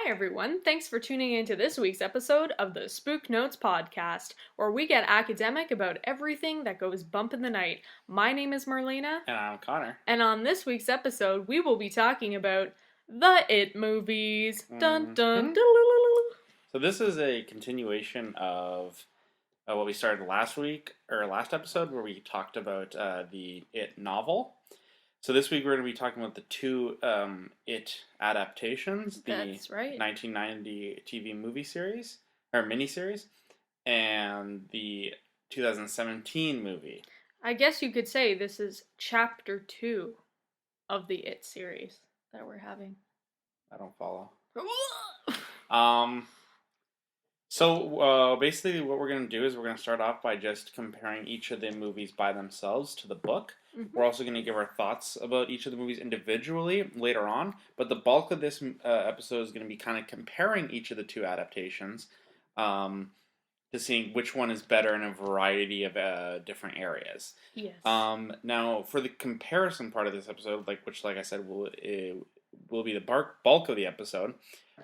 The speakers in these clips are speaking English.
everyone. Thanks for tuning in to this week's episode of the Spook Notes podcast, where we get academic about everything that goes bump in the night. My name is Marlena. And I'm Connor. And on this week's episode, we will be talking about the It movies. Dun dun dun. So this is a continuation of what we started last episode, where we talked about the It novel. So this week we're going to be talking about the two It adaptations. That's right. 1990 TV movie series, or miniseries, and the 2017 movie. I guess you could say this is chapter 2 of the It series that we're having. I don't follow. So basically what we're going to do is we're going to start off by just comparing each of the movies by themselves to the book. Mm-hmm. We're also going to give our thoughts about each of the movies individually later on, but the bulk of this episode is going to be kind of comparing each of the two adaptations to seeing which one is better in a variety of different areas. Yes. Now, for the comparison part of this episode, which I said will be the bulk of the episode,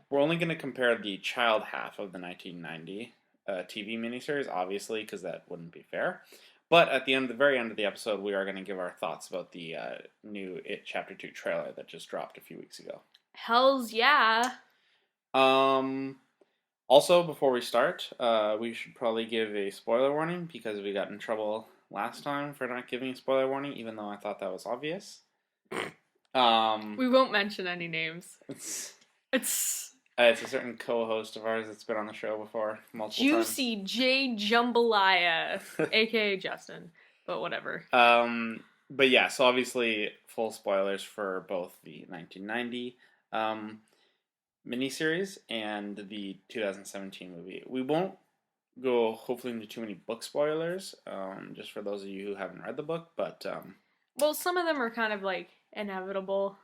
we're only going to compare the child half of the 1990 TV miniseries, obviously, because that wouldn't be fair. But at the very end of the episode, we are going to give our thoughts about the new It Chapter 2 trailer that just dropped a few weeks ago. Hells yeah! Also, before we start, we should probably give a spoiler warning, because we got in trouble last time for not giving a spoiler warning, even though I thought that was obvious. We won't mention any names. It's a certain co-host of ours that's been on the show before multiple times. Juicy J Jambalaya, aka Justin, but whatever. But yeah, so obviously full spoilers for both the 1990 miniseries and the 2017 movie. We won't go hopefully into too many book spoilers, just for those of you who haven't read the book, but well, some of them are kind of inevitable,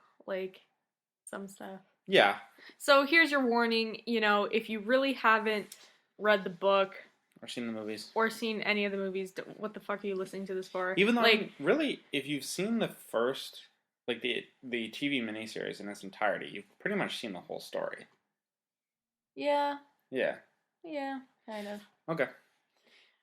some stuff. Yeah. So here's your warning, if you really haven't read the book or seen the movies or seen any of the movies, what the fuck are you listening to this for? Even though really, if you've seen the first the TV miniseries in its entirety, you've pretty much seen the whole story. Yeah. Yeah. Yeah, kind of. Okay.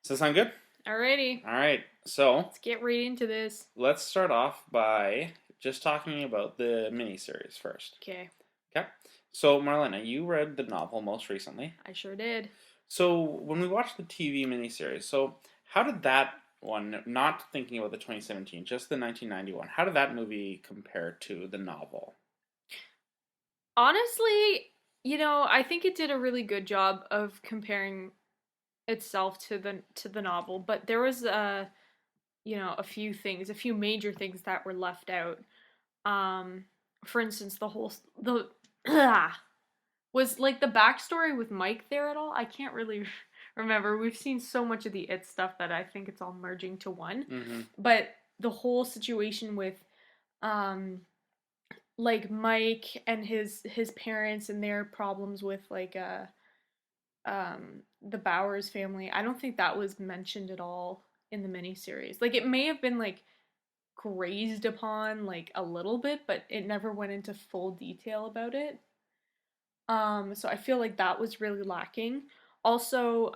Does that sound good? Alrighty. Alright, so let's get right into this. Let's start off by just talking about the miniseries first. Okay. Okay. So, Marlena, you read the novel most recently. I sure did. So, when we watched the TV miniseries, how did that one, not thinking about the 2017, just the 1991, how did that movie compare to the novel? Honestly, I think it did a really good job of comparing itself to the novel, but there was a few major things that were left out. For instance, was the backstory with Mike there at all? I can't really remember. We've seen so much of the It stuff that I think it's all merging to one. Mm-hmm. But the whole situation with Mike and his parents and their problems with the Bowers family, I don't think that was mentioned at all in the miniseries. It may have been grazed upon a little bit, but it never went into full detail about it. So I feel that was really lacking. Also,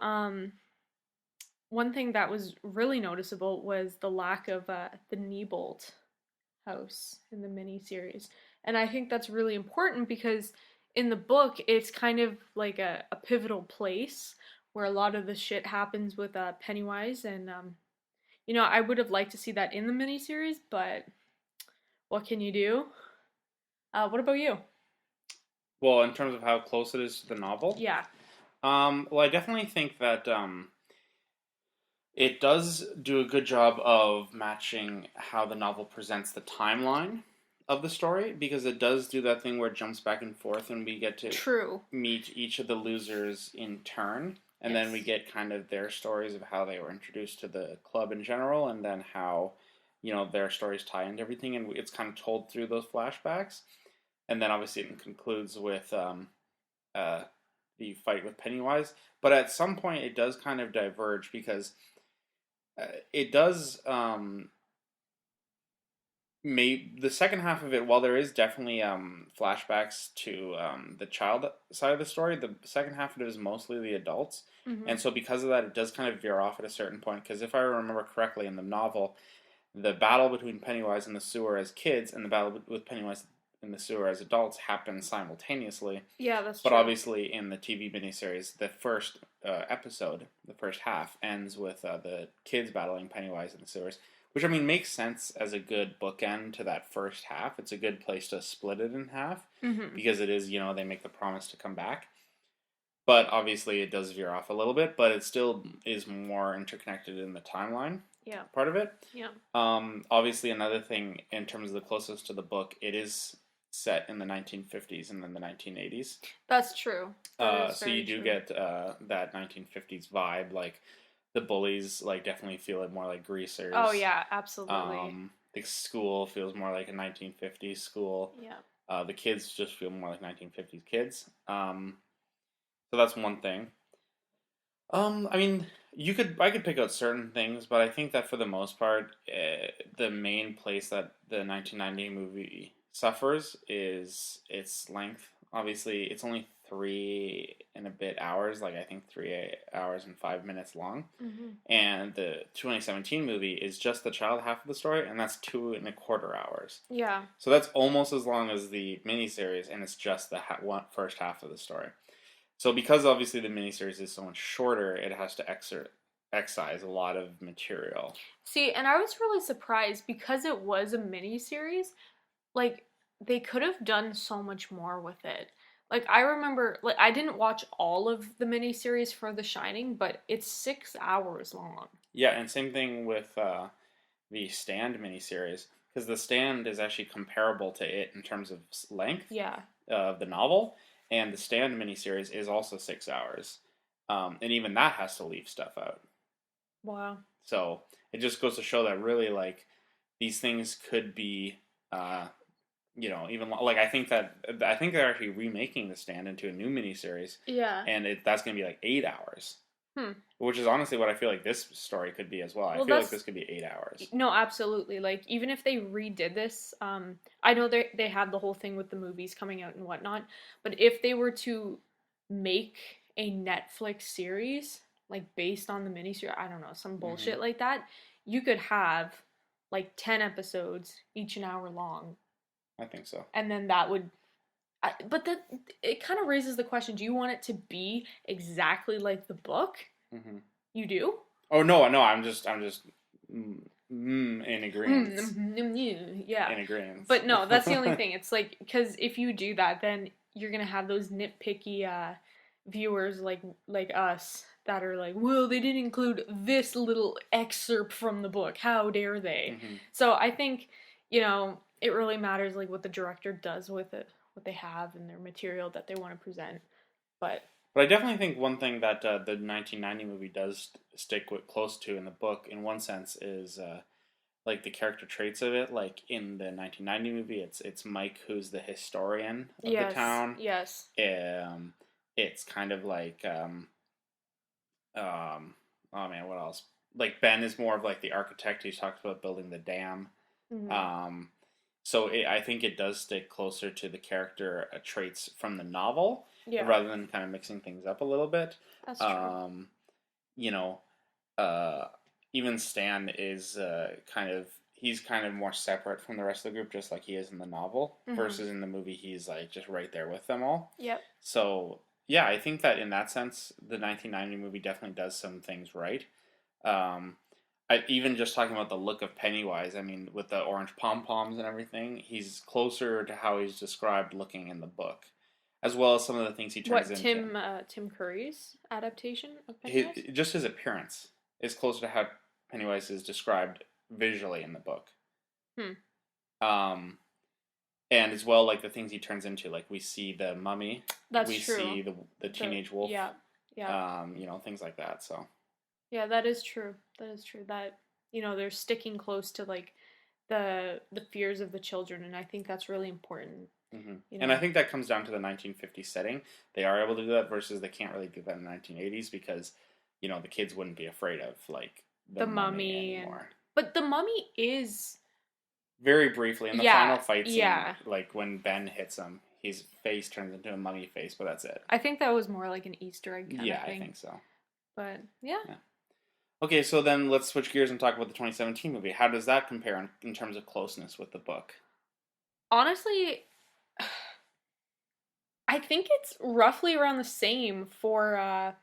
one thing that was really noticeable was the lack of the Niebolt house in the miniseries. And I think that's really important because in the book, it's kind of a pivotal place where a lot of the shit happens with Pennywise. And, I would have liked to see that in the miniseries, but what can you do? What about you? Well, in terms of how close it is to the novel? Yeah. Well, I definitely think that it does do a good job of matching how the novel presents the timeline of the story, because it does do that thing where it jumps back and forth and we get to meet each of the losers in turn. And then we get kind of their stories of how they were introduced to the club in general, and then how, their stories tie into everything. And it's kind of told through those flashbacks. And then obviously it concludes with the fight with Pennywise. But at some point it does kind of diverge, because it does maybe the second half of it, while there is definitely flashbacks to the child side of the story, the second half of it is mostly the adults, Mm-hmm. and so because of that, it does kind of veer off at a certain point. Because if I remember correctly, in the novel, the battle between Pennywise and the sewer as kids and the battle with Pennywise in the sewer as adults happen simultaneously. Yeah, that's But true. obviously, in the TV miniseries, the first episode, the first half, ends with the kids battling Pennywise in the sewers, which I mean makes sense as a good bookend to that first half. It's a good place to split it in half Mm-hmm. because it is, they make the promise to come back. But obviously, it does veer off a little bit, but it still is more interconnected in the timeline Yeah. part of it. Yeah. Obviously, another thing in terms of the closest to the book, it is set in the 1950s and then the 1980s. That's true. That is So you very do true. get that 1950s vibe. Like the bullies, like definitely feel it more like greasers. Oh yeah, absolutely. The school feels more like a 1950s school. Yeah. The kids just feel more like 1950s kids. So that's one thing. I mean, I could pick out certain things, but I think that for the most part, the main place that the 1990 movie suffers is its length. Obviously, it's only 3 and a bit hours, like I think 3 hours and 5 minutes long. Mm-hmm. And the 2017 movie is just the child half of the story, and that's 2.25 hours. Yeah. So that's almost as long as the miniseries, and it's just the first half of the story. So because obviously the miniseries is so much shorter, it has to excise a lot of material. See, and I was really surprised because it was a miniseries. Like they could have done so much more with it. Like I remember, like I didn't watch all of the miniseries for The Shining, but it's 6 hours long. Yeah, and same thing with the Stand miniseries, because the Stand is actually comparable to it in terms of length Yeah. of the novel, and the Stand miniseries is also 6 hours, and even that has to leave stuff out. Wow. So it just goes to show that really, like, these things could be, even like I think they're actually remaking the Stand into a new miniseries, Yeah. and that's going to be like 8 hours. Hmm. Which is honestly what I feel like this story could be as well. I feel like this could be 8 hours. No, absolutely. Like even if they redid this, I know they had the whole thing with the movies coming out and whatnot, but if they were to make a Netflix series like based on the miniseries, I don't know, some bullshit like that, you could have like 10 episodes, each an hour long. I think so. And then that would but that it kind of raises the question: do you want it to be exactly like the book? Mm-hmm. You do? Oh no, no, I'm just in agreement. Yeah. In agreement. But no, that's the only thing. It's like because if you do that, then you're gonna have those nitpicky viewers like us that are like, well, they didn't include this little excerpt from the book. How dare they? Mm-hmm. So I think it really matters like what the director does with it, what they have and their material that they want to present. But I definitely think one thing that the 1990 movie does stick close to in the book, in one sense, is like the character traits of it. Like in the 1990 movie, it's Mike who's the historian of the town. Yes. It's kind of like oh man, what else? Like Ben is more of like the architect. He talks about building the dam. Mm-hmm. So I think it does stick closer to the character traits from the novel, Yeah. rather than kind of mixing things up a little bit. That's true. You know, even Stan is he's kind of more separate from the rest of the group, just like he is in the novel. Mm-hmm. Versus in the movie, he's like just right there with them all. Yep. So yeah, I think that in that sense, the 1990 movie definitely does some things right. Even just talking about the look of Pennywise, I mean, with the orange pom poms and everything, he's closer to how he's described looking in the book, as well as some of the things he turns into. Tim Curry's adaptation of Pennywise? Just his appearance is closer to how Pennywise is described visually in the book. And as well, like the things he turns into, like we see the mummy, we see the teenage wolf, yeah, things like that. So yeah, that is true. That is true. That they're sticking close to like the fears of the children, and I think that's really important. Mm-hmm. And I think that comes down to the 1950s setting. They are able to do that versus they can't really do that in the 1980s because the kids wouldn't be afraid of like the mummy anymore. But the mummy is very briefly in the Yeah, final fight scene, yeah. like when Ben hits him, his face turns into a mummy face, but that's it. I think that was more like an Easter egg kind of Yeah, I thing. think so. But yeah. Yeah. Okay, so then let's switch gears and talk about the 2017 movie. How does that compare in terms of closeness with the book? Honestly, I think it's roughly around the same for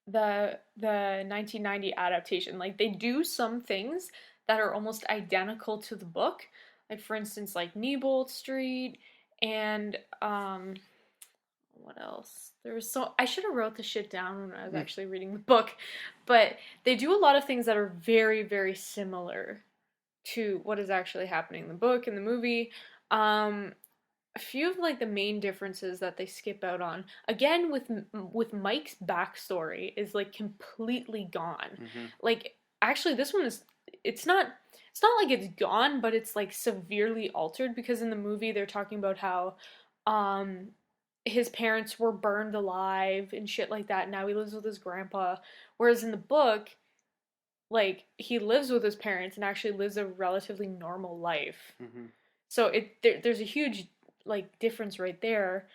the 1990 adaptation. Like they do some things that are almost identical to the book. Like for instance, like Neibolt Street and what else? There was so I should have wrote the shit down when I was actually reading the book, but they do a lot of things that are very very similar to what is actually happening in the book and the movie. Um, a few of like the main differences that they skip out on again with Mike's backstory is like completely gone. Mm-hmm. Like actually this one is it's not like it's gone, but it's like severely altered because in the movie they're talking about how um his parents were burned alive and shit like that. Now he lives with his grandpa, whereas in the book like he lives with his parents and actually lives a relatively normal life. Mm-hmm. So there's a huge like difference right there.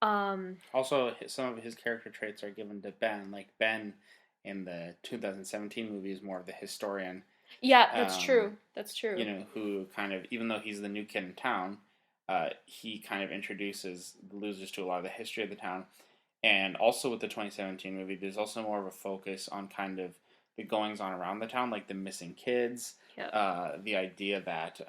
Also, some of his character traits are given to Ben. Like Ben in the 2017 movie is more of the historian. Yeah, that's true. That's true. You know, who kind of, even though he's the new kid in town, he kind of introduces the losers to a lot of the history of the town. And also with the 2017 movie, there's also more of a focus on kind of the goings on around the town, like the missing kids, Yep. the idea that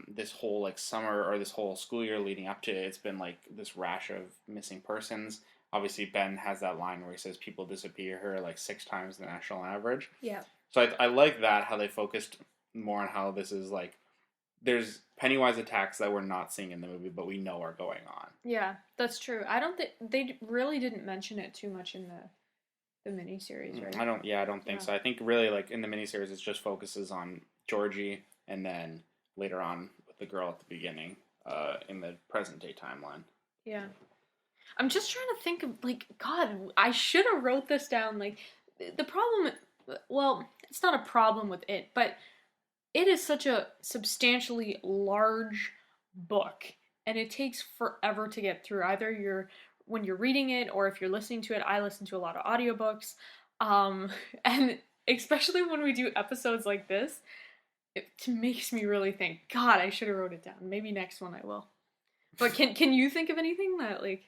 this whole like summer or this whole school year leading up to it, it's been like this rash of missing persons. Obviously, Ben has that line where he says people disappear here like 6 times the national average. Yeah. So I like that, how they focused more on how this is like there's Pennywise attacks that we're not seeing in the movie, but we know are going on. Yeah, that's true. I don't think they really didn't mention it too much in the miniseries, right? I don't think so. I think really like in the miniseries, it just focuses on Georgie, and then later on with the girl at the beginning, in the present day timeline. Yeah. I'm just trying to think of like God. I should have wrote this down. Like the problem. Well, it's not a problem with it, but it is such a substantially large book, and it takes forever to get through. Either you're when you're reading it, or if you're listening to it. I listen to a lot of audiobooks, and especially when we do episodes like this, it makes me really think. God, I should have wrote it down. Maybe next one I will. But can you think of anything that like?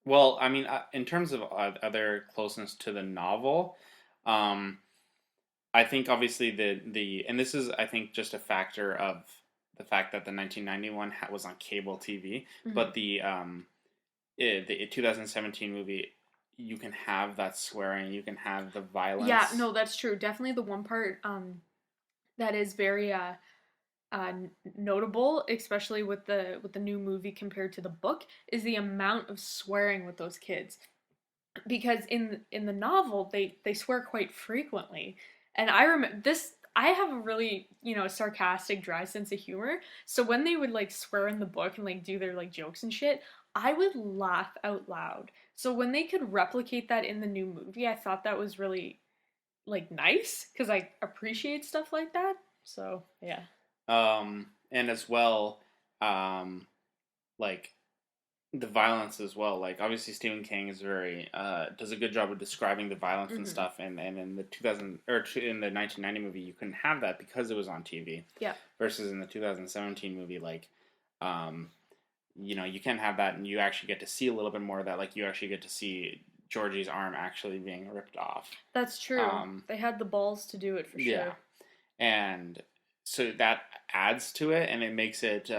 Well, I mean, in terms of other closeness to the novel, I think obviously the and this is I think just a factor of the fact that the 1991 was on cable TV, Mm-hmm. but the 2017 movie, you can have that swearing, you can have the violence. Yeah, no, that's true. Definitely the one part that is very notable, especially with the new movie compared to the book, is the amount of swearing with those kids. Because in the novel, they swear quite frequently, and I remember this. I have a really sarcastic, dry sense of humor. So when they would like swear in the book and like do their like jokes and shit, I would laugh out loud. So when they could replicate that in the new movie, I thought that was really like nice because I appreciate stuff like that. So yeah. And as well, like the violence as well. Like obviously Stephen King is very does a good job of describing the violence and stuff. And in the 2000 or in the 1990 movie, you couldn't have that because it was on TV. Yeah. Versus in the 2017 movie, like you can have that, and you actually get to see a little bit more of that. Like you actually get to see Georgie's arm actually being ripped off. That's true. They had the balls to do it for sure. Yeah, and so that adds to it, and it makes it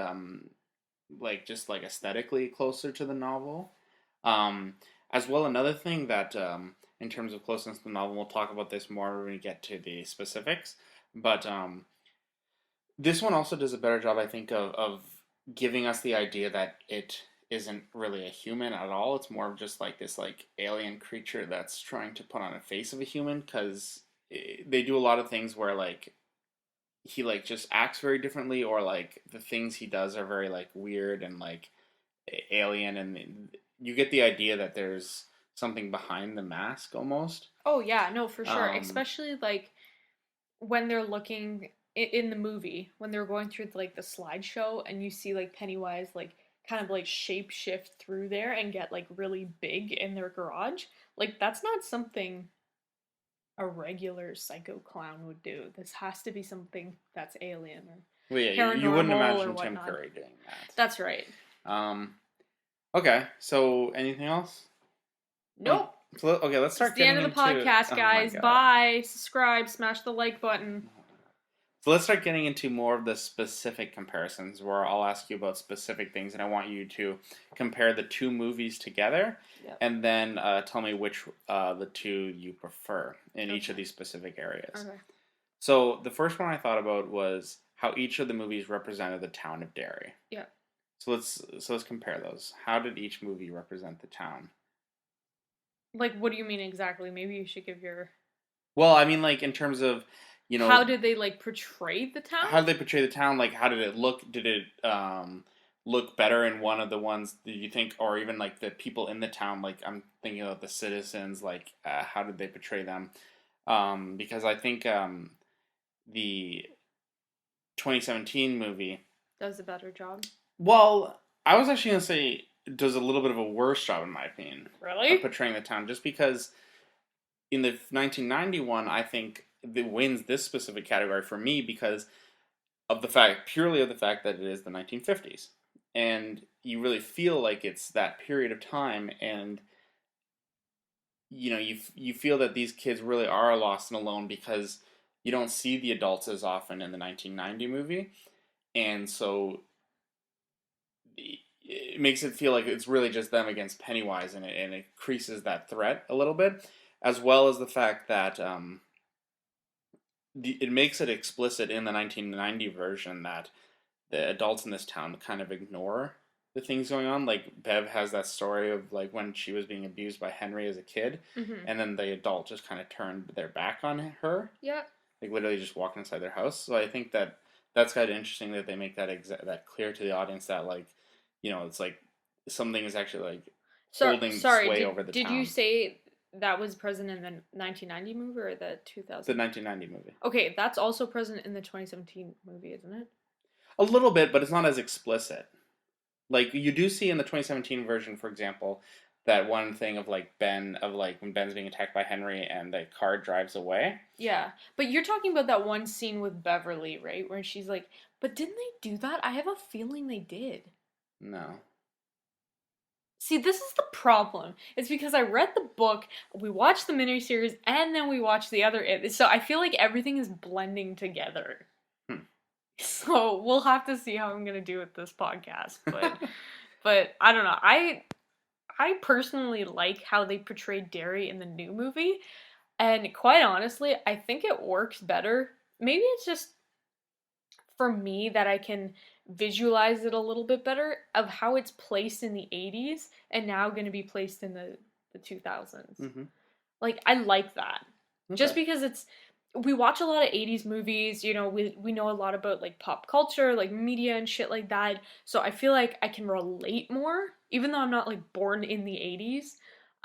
like just like aesthetically closer to the novel. As well, another thing that in terms of closeness to the novel, we'll talk about this more when we get to the specifics. But this one also does a better job, I think, of giving us the idea that it isn't really a human at all. It's more of just like this like alien creature that's trying to put on a face of a human, because they do a lot of things where like he like just acts very differently, or like the things he does are very like weird and like alien, and you get the idea that there's something behind the mask almost. Oh yeah, no, for sure. Especially like when they're looking in the movie when they were going through like the slideshow and you see like Pennywise like kind of like shape shift through there and get like really big in their garage. Like that's not something a regular psycho clown would do. This has to be something that's alien or well, yeah, you wouldn't paranormal or imagine Tim whatnot. Curry doing that. That's right. Okay, so anything else? Nope. Okay, let's start It's the end of the podcast, guys. Bye. Subscribe. Smash the like button. So let's start getting into more of the specific comparisons where I'll ask you about specific things and I want you to compare the two movies together and then tell me which the two you prefer in each of these specific areas. Okay. So the first one I thought about was how each of the movies represented the town of Derry. Yeah. So let's compare those. How did each movie represent the town? Like, what do you mean exactly? Maybe you should give your... Well, I mean, like, in terms of, you know... How did they, like, portray the town? How did they portray the town? Like, how did it look? Did it look better in one of the ones, do you think? Or even, like, the people in the town, like, I'm thinking about the citizens, like, how did they portray them? Because I think the 2017 movie... does a better job? Well, I was actually going to say... does a little bit of a worse job, in my opinion. Really? Of portraying the town. Just because in the 1991, I think it wins this specific category for me because of the fact, purely of the fact that it is the 1950s. And you really feel like it's that period of time and, you know, you feel that these kids really are lost and alone because you don't see the adults as often in the 1990 movie. And so... it makes it feel like it's really just them against Pennywise, and it increases that threat a little bit, as well as the fact that it makes it explicit in the 1990 version that the adults in this town kind of ignore the things going on. Like, Bev has that story of, like, when she was being abused by Henry as a kid, and then the adult just kind of turned their back on her. Yeah. Like, literally just walking inside their house. So I think that that's kind of interesting that they make that that clear to the audience that, like, you know, it's like something is actually like holding sway over the town. Did you say that was present in the 1990 movie or the 2000? The 1990 movie. Okay, that's also present in the 2017 movie, isn't it? A little bit, but it's not as explicit. Like, you do see in the 2017 version, for example, that one thing of, like, Ben, of, like, when Ben's being attacked by Henry and the car drives away. Yeah, but you're talking about that one scene with Beverly, right? Where she's like, but didn't they do that? I have a feeling they did. No. See, this is the problem. It's because I read the book, we watched the miniseries, and then we watched the other. So I feel like everything is blending together. So we'll have to see how I'm gonna do with this podcast. But, but I don't know. I personally like how they portrayed Derry in the new movie, and quite honestly, I think it works better. Maybe it's just for me that I can visualize it a little bit better of how it's placed in the 80s and now going to be placed in the 2000s. Like, I like that. Okay. Just because we watch a lot of 80s movies, you know, we know a lot about, like, pop culture, like, media and shit like that, so I feel like I can relate more, even though I'm not, like, born in the 80s,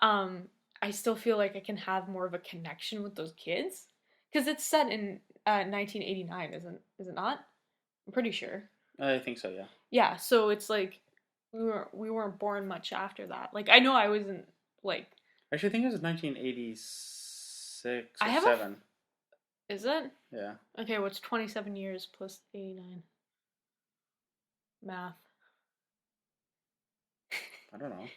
I still feel like I can have more of a connection with those kids, because it's set in 1989, isn't it not? I'm pretty sure. I think so, yeah. Yeah, so it's like we weren't born much after that. Like, I know I wasn't, like... Actually, I think it was 1986 or 7. Is it? Yeah. Okay, what's 27 years plus 89? Math. I don't know.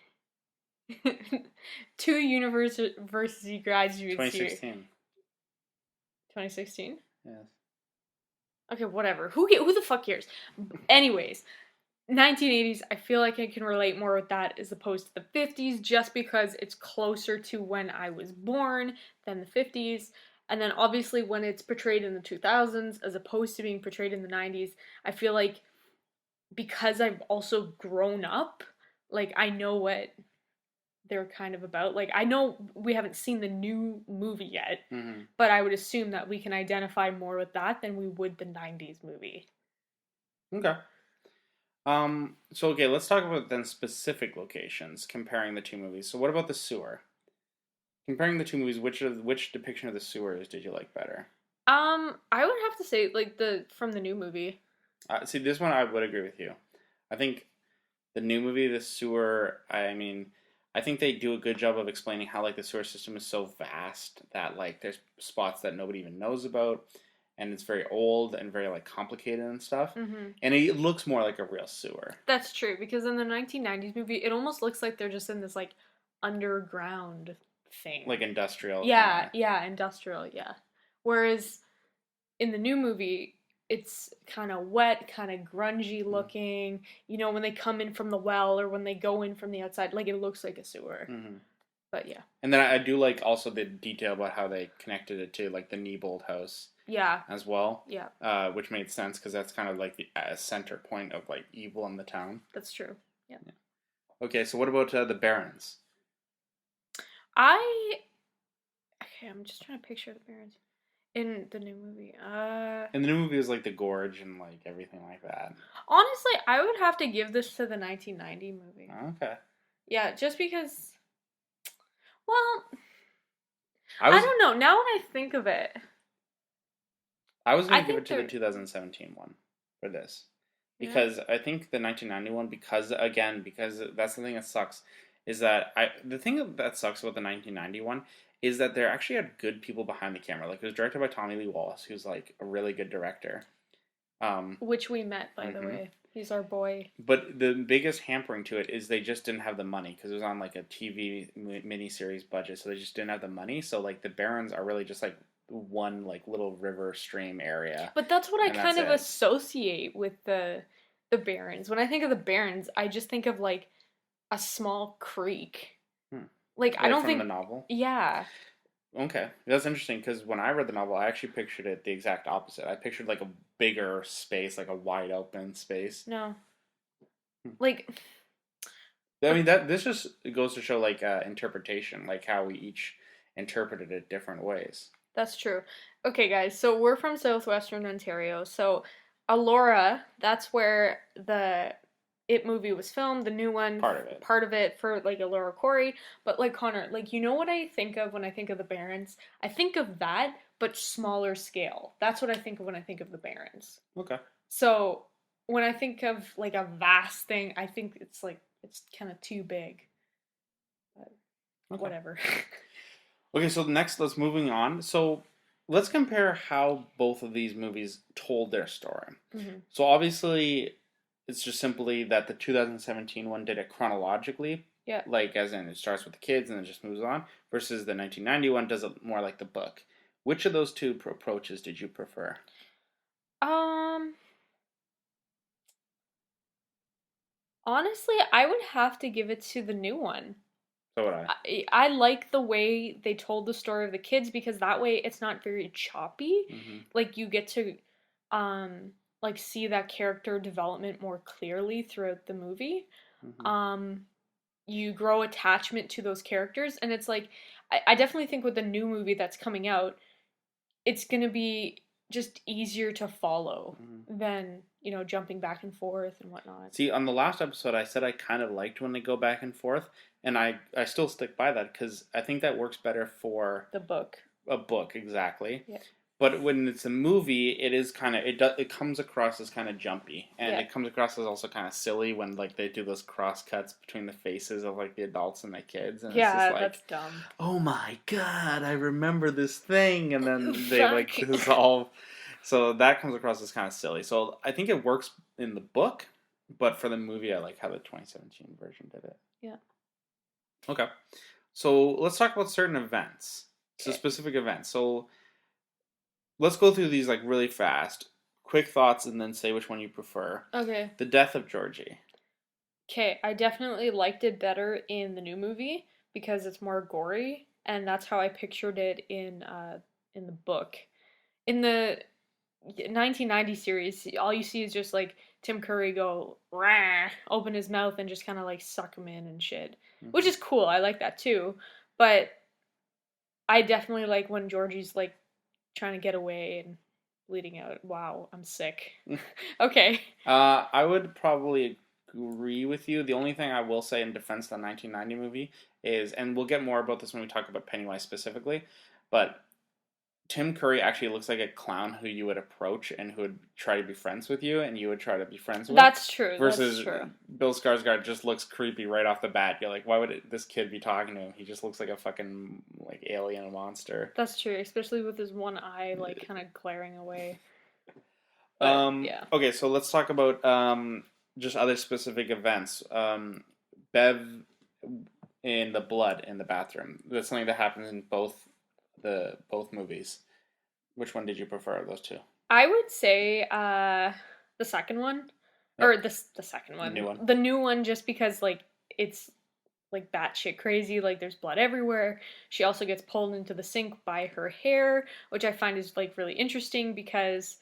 2 university graduates 2016. here. 2016? Yes. Okay, whatever. Who the fuck cares? Anyways, 1980s, I feel like I can relate more with that as opposed to the 50s, just because it's closer to when I was born than the 50s. And then obviously when it's portrayed in the 2000s as opposed to being portrayed in the 90s, I feel like because I've also grown up, like, I know what they're kind of about. Like, I know we haven't seen the new movie yet, but I would assume that we can identify more with that than we would the 90s movie. Okay. So, okay, let's talk about then specific locations, comparing the two movies. So what about the sewer? Comparing the two movies, which depiction of the sewers did you like better? I would have to say like the from the new movie. See, this one I would agree with you. I think the new movie, the sewer. I mean, I think they do a good job of explaining how like the sewer system is so vast that like there's spots that nobody even knows about, and it's very old and very like complicated and stuff. Mm-hmm. And it looks more like a real sewer. That's true because in the 1990s movie, it almost looks like they're just in this like underground thing. Like industrial Yeah, kind of. yeah, industrial, yeah. Whereas in the new movie, it's kind of wet, kind of grungy looking. You know, when they come in from the well or when they go in from the outside, like it looks like a sewer. Mm-hmm. But yeah. And then I do like also the detail about how they connected it to like the Neibold house. Yeah. As well. Yeah. Which made sense because that's kind of like the center point of like evil in the town. That's true. Yeah. Okay, so what about the Barons? Okay, I'm just trying to picture the Barons in the new movie. In the new movie, it was like the gorge and like everything like that. Honestly, I would have to give this to the 1990 movie. Okay. Yeah, just because. Well, I don't know. Now when I think of it, I was going to give it to the 2017 one for this. Because I think the 1991, because that's the thing that sucks, is that the thing that sucks about the 1991 is that there actually had good people behind the camera. Like it was directed by Tommy Lee Wallace, who's like a really good director. Which we met, by the way. He's our boy. But the biggest hampering to it is they just didn't have the money because it was on like a TV miniseries budget, so they just didn't have the money. So like the Barons are really just like one like little river stream area. But that's what I kind of associate with the Barons. When I think of the Barons, I just think of like a small creek. Like I don't think from the novel. Yeah. Okay, that's interesting because when I read the novel, I actually pictured it the exact opposite. I pictured like a bigger space, like a wide open space. No. Like. I mean this just goes to show like interpretation, like how we each interpreted it different ways. That's true. Okay, guys, so we're from southwestern Ontario. So, Elora, that's where the It movie was filmed, the new one. Part of it for, like, Elora Quarry. But, like, Connor, like, you know what I think of when I think of the Barons? I think of that, but smaller scale. That's what I think of when I think of the Barons. Okay. So, when I think of, like, a vast thing, I think it's, like, it's kind of too big. But whatever. Okay, so next, moving on. So let's compare how both of these movies told their story. Mm-hmm. So obviously, it's just simply that the 2017 one did it chronologically. Yeah. Like, as in, it starts with the kids and then just moves on. Versus the 1991 does it more like the book. Which of those two approaches did you prefer? Honestly, I would have to give it to the new one. So would I like the way they told the story of the kids because that way it's not very choppy. Mm-hmm. Like you get to like see that character development more clearly throughout the movie. Mm-hmm. You grow attachment to those characters and it's like I definitely think with the new movie that's coming out, it's gonna be just easier to follow than, you know, jumping back and forth and whatnot. See, on the last episode, I said I kind of liked when they go back and forth, and I still stick by that because I think that works better for the book. A book, exactly. Yeah. But when it's a movie, it is kind of it comes across as kind of jumpy, and it comes across as also kind of silly when like they do those cross cuts between the faces of like the adults and the kids, and it's just like, that's dumb. Oh my god, I remember this thing, and then they like dissolve. So that comes across as kind of silly. So I think it works in the book, but for the movie, I like how the 2017 version did it. Yeah. Okay, so let's talk about certain events. So specific events. So let's go through these like really fast. Quick thoughts and then say which one you prefer. Okay. The death of Georgie. Okay, I definitely liked it better in the new movie because it's more gory, and that's how I pictured it in the book. In the 1990 series, all you see is just like Tim Curry go rah, open his mouth and just kind of like suck him in and shit, which is cool. I like that too, but I definitely like when Georgie's like trying to get away and bleeding out. Wow, I'm sick. Okay. I would probably agree with you. The only thing I will say in defense of the 1990 movie is, and we'll get more about this when we talk about Pennywise specifically, but Tim Curry actually looks like a clown who you would approach and who would try to be friends with you, and you would try to be friends with. That's true. That's Versus true. Bill Skarsgård just looks creepy right off the bat. You're like, why would this kid be talking to him? He just looks like a fucking like alien monster. That's true, especially with his one eye like kind of glaring away. But, yeah. Okay, so let's talk about just other specific events. Bev in the blood in the bathroom. That's something that happens in both movies. Which one did you prefer of those two? I would say the second one. Yep. Or the second one. The new one. The new one, just because like it's like batshit crazy, like there's blood everywhere. She also gets pulled into the sink by her hair, which I find is like really interesting because,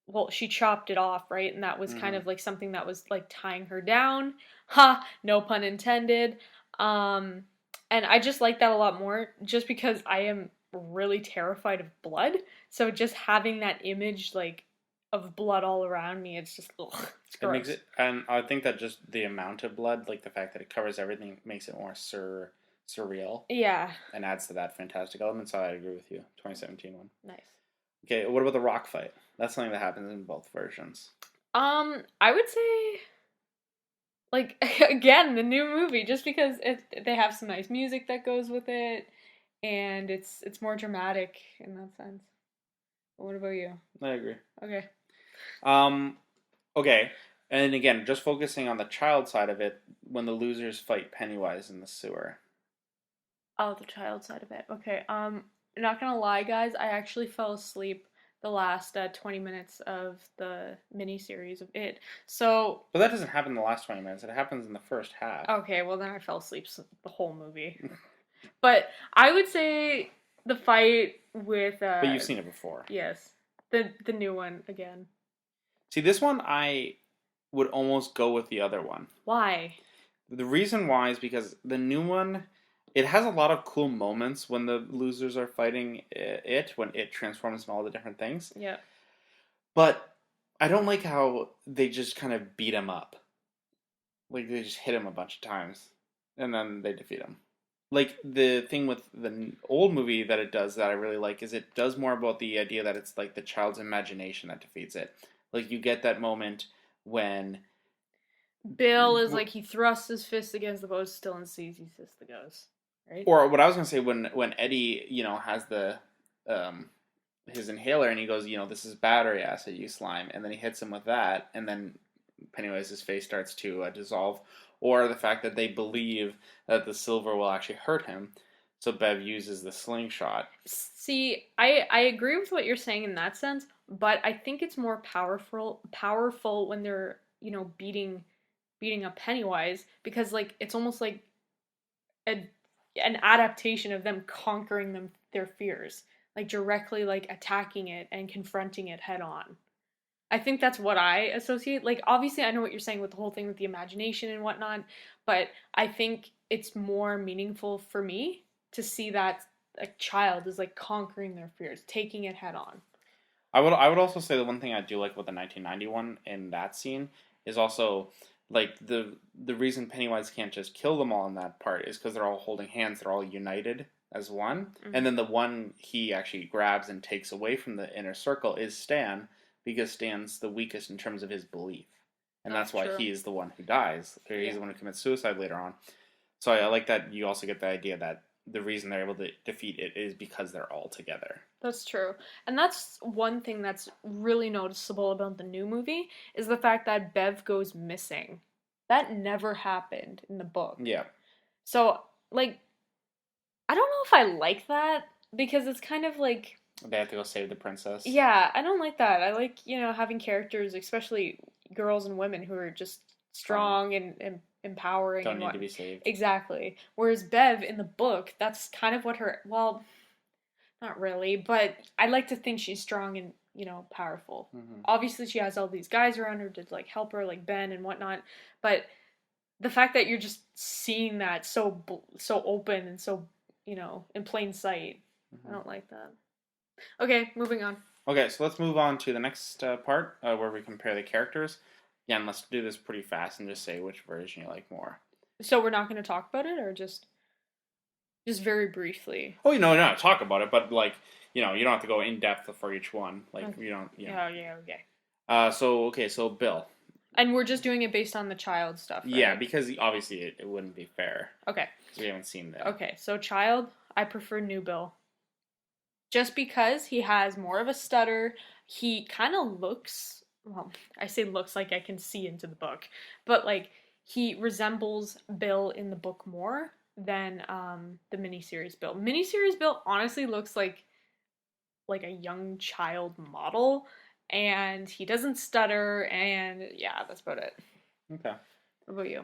well, she chopped it off, right? And that was kind of like something that was like tying her down. Ha, no pun intended. And I just like that a lot more just because I am really terrified of blood. So just having that image like of blood all around me, it's just it's gross. It makes it, and I think that just the amount of blood, like the fact that it covers everything, makes it more surreal. Yeah. And adds to that fantastic element. So I agree with you. 2017 one. Nice. Okay, what about the rock fight? That's something that happens in both versions. I would say, like, again, the new movie, just because they have some nice music that goes with it, and it's more dramatic in that sense. But what about you? I agree. Okay. Okay, and again, just focusing on the child side of it, when the losers fight Pennywise in the sewer. Oh, the child side of it. Okay. Not gonna lie, guys, I actually fell asleep the last 20 minutes of the miniseries of it. So. But that doesn't happen in the last 20 minutes. It happens in the first half. Okay, well then I fell asleep the whole movie. But I would say the fight with. But you've seen it before. Yes, the new one again. See, this one I would almost go with the other one. Why? The reason why is because the new one, it has a lot of cool moments when the losers are fighting it, when it transforms into all the different things. Yeah. But I don't like how they just kind of beat him up. Like, they just hit him a bunch of times, and then they defeat him. Like, the thing with the old movie that it does that I really like is it does more about the idea that it's like the child's imagination that defeats it. Like, you get that moment when Bill is like, he thrusts his fist against the post still and sees he sees the ghost. Right? Or what I was going to say, when Eddie, has the his inhaler and he goes, this is battery acid, you slime. And then he hits him with that, and then Pennywise's face starts to dissolve. Or the fact that they believe that the silver will actually hurt him. So Bev uses the slingshot. See, I agree with what you're saying in that sense, but I think it's more powerful when they're, beating up Pennywise, because like it's almost like an adaptation of them conquering their fears, like directly like attacking it and confronting it head on. I think that's what I associate. Like, obviously, I know what you're saying with the whole thing with the imagination and whatnot, but I think it's more meaningful for me to see that a child is like conquering their fears, taking it head on. I would also say the one thing I do like with the 1991 in that scene is also like the reason Pennywise can't just kill them all in that part is because they're all holding hands, they're all united as one, and then the one he actually grabs and takes away from the inner circle is Stan. Because Stan's the weakest in terms of his belief. And that's why he is the one who dies. Or he's the one who commits suicide later on. So I like that you also get the idea that the reason they're able to defeat it is because they're all together. That's true. And that's one thing that's really noticeable about the new movie, is the fact that Bev goes missing. That never happened in the book. Yeah. So, like, I don't know if I like that, because it's kind of like... They have to go save the princess. Yeah, I don't like that. I like, having characters, especially girls and women, who are just strong and empowering. Don't need to be saved. Exactly. Whereas Bev, in the book, that's kind of what her... Well, not really, but I like to think she's strong and, powerful. Mm-hmm. Obviously, she has all these guys around her to, like, help her, like Ben and whatnot, but the fact that you're just seeing that so open and so, in plain sight, I don't like that. Okay, moving on. Okay, so let's move on to the next part where we compare the characters. Again, let's do this pretty fast and just say which version you like more. So we're not going to talk about it, or just very briefly? Oh, no, talk about it, but like you know, you don't have to go in depth for each one. Like, okay. you don't, you know. Yeah, okay. So Bill. And we're just doing it based on the child stuff, right? Yeah, because obviously it wouldn't be fair. Okay. Because we haven't seen that. Okay, so child, I prefer new Bill. Just because he has more of a stutter, he kind of looks, well, I say looks like I can see into the book, but like he resembles Bill in the book more than the miniseries Bill. Miniseries Bill honestly looks like a young child model, and he doesn't stutter, and yeah, that's about it. Okay. What about you?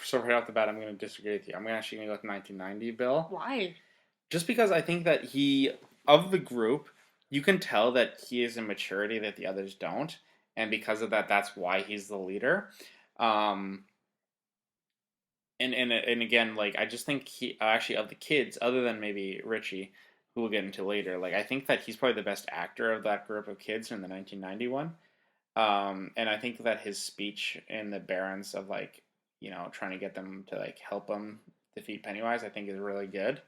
So right off the bat, I'm going to disagree with you. I'm actually going to go with 1990 Bill. Why? Just because I think that of the group, you can tell that he is in maturity that the others don't, and because of that, that's why he's the leader. Um, and again, like I just think he actually of the kids, other than maybe Richie, who we'll get into later, like I think that he's probably the best actor of that group of kids in the 1991. And I think that his speech in the Barons of like, you know, trying to get them to like help him defeat Pennywise, I think is really good.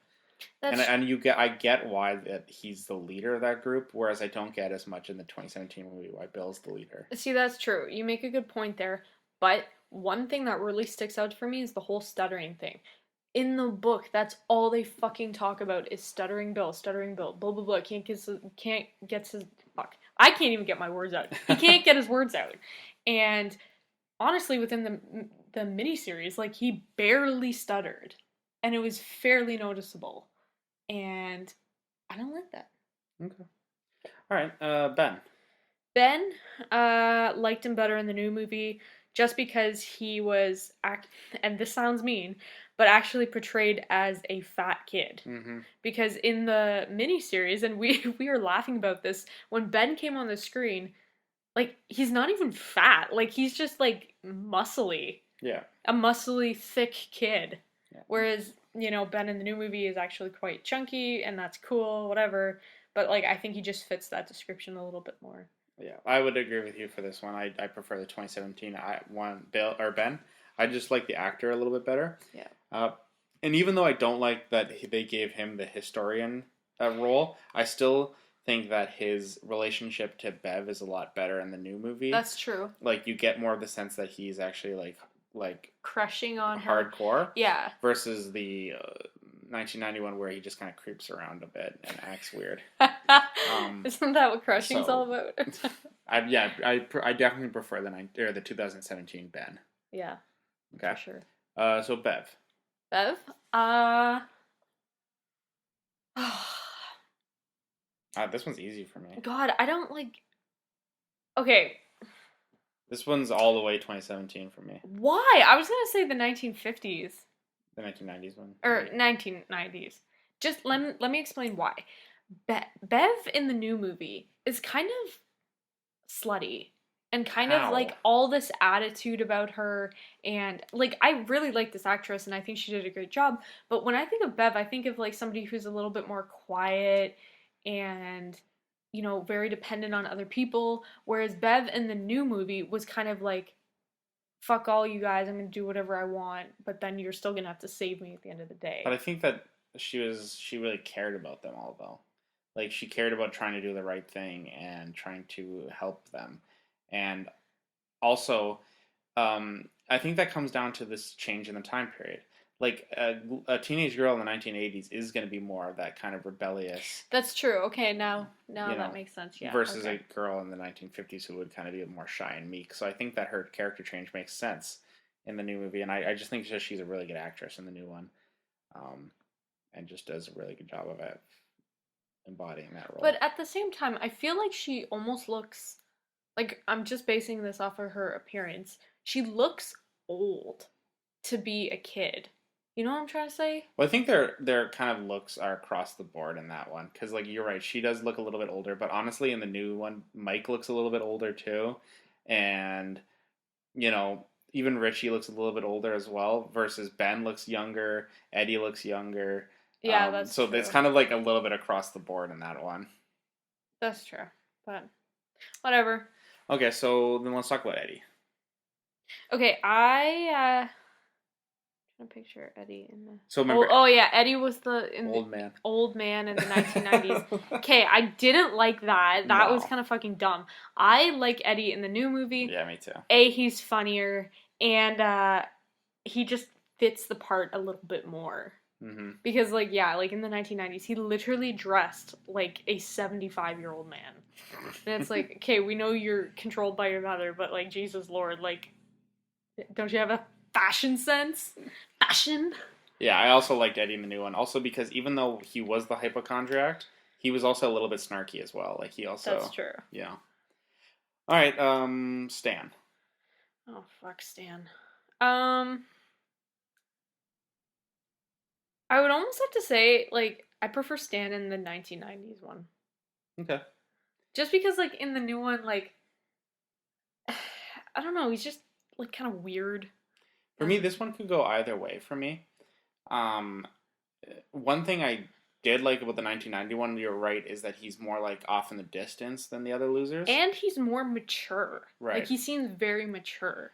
I get why that he's the leader of that group, whereas I don't get as much in the 2017 movie why Bill's the leader. See, that's true. You make a good point there, but one thing that really sticks out for me is the whole stuttering thing. In the book, that's all they fucking talk about is stuttering Bill, blah blah blah. Can't get his fuck. I can't even get my words out. He can't get his words out. And honestly, within the miniseries, like he barely stuttered, and it was fairly noticeable. And I don't like that. Okay. All right, Ben. Ben liked him better in the new movie just because he was, and this sounds mean, but actually portrayed as a fat kid. Mm-hmm. Because in the miniseries, and we were laughing about this, when Ben came on the screen, like, he's not even fat. Like, he's just, like, muscly. Yeah. A muscly, thick kid. Yeah. Whereas, you know, Ben in the new movie is actually quite chunky, and that's cool, whatever. But, like, I think he just fits that description a little bit more. Yeah, I would agree with you for this one. I prefer the 2017 one, Bill or Ben. I just like the actor a little bit better. Yeah. And even though I don't like that they gave him the historian role, I still think that his relationship to Bev is a lot better in the new movie. That's true. Like you get more of the sense that he's actually like crushing on hardcore. Her. Yeah. Versus the 1991 where he just kind of creeps around a bit and acts weird. Isn't that what crushing's all about? I definitely prefer the 2017 Ben. Yeah. Okay. For sure. So Bev. Bev? This one's easy for me. God, I don't like. Okay. This one's all the way 2017 for me. Why? I was gonna say the 1950s. The 1990s one. Or 1990s. Just let me explain why. Bev in the new movie is kind of slutty. And kind of like all this attitude about her, and like I really like this actress and I think she did a great job, but when I think of Bev, I think of like somebody who's a little bit more quiet and, you know, very dependent on other people, whereas Bev in the new movie was kind of like, fuck all you guys, I'm gonna do whatever I want, but then you're still gonna have to save me at the end of the day. But I think that she really cared about them all though. Like she cared about trying to do the right thing and trying to help them. And also, I think that comes down to this change in the time period. Like, a teenage girl in the 1980s is going to be more of that kind of rebellious. That's true. Okay, now that makes sense, yeah. Versus a girl in the 1950s who would kind of be more shy and meek. So I think that her character change makes sense in the new movie. And I just think she's a really good actress in the new one. And just does a really good job of it, embodying that role. But at the same time, I feel like she almost looks... Like, I'm just basing this off of her appearance. She looks old to be a kid. You know what I'm trying to say? Well, I think their kind of looks are across the board in that one. Because, like, you're right. She does look a little bit older. But honestly, in the new one, Mike looks a little bit older, too. And, you know, even Richie looks a little bit older as well. Versus Ben looks younger. Eddie looks younger. Yeah, that's so true. It's kind of like a little bit across the board in that one. That's true. But, whatever. Okay, so then let's talk about Eddie. Okay, I'm trying I picture Eddie in the. So remember. Oh yeah, Eddie was the old man in the 1990s. Okay, I didn't like that. That was kind of fucking dumb. I like Eddie in the new movie. Yeah, me too. He's funnier, and he just fits the part a little bit more. Mm-hmm. Because, like, yeah, like in the 1990s, he literally dressed like a 75-year-old man. And it's like, okay, we know you're controlled by your mother, but, like, Jesus Lord, like, don't you have a fashion sense? Fashion? Yeah, I also liked Eddie in the new one. Also because even though he was the hypochondriac, he was also a little bit snarky as well. Like, he also... That's true. Yeah. Alright, Stan. Oh, fuck, Stan. I would almost have to say, like, I prefer Stan in the 1990s one. Okay. Just because, like, in the new one, like, I don't know, he's just, like, kind of weird. For me, this one could go either way for me. One thing I did like about the 1991, you're right, is that he's more, like, off in the distance than the other losers. And he's more mature. Right. Like, he seems very mature.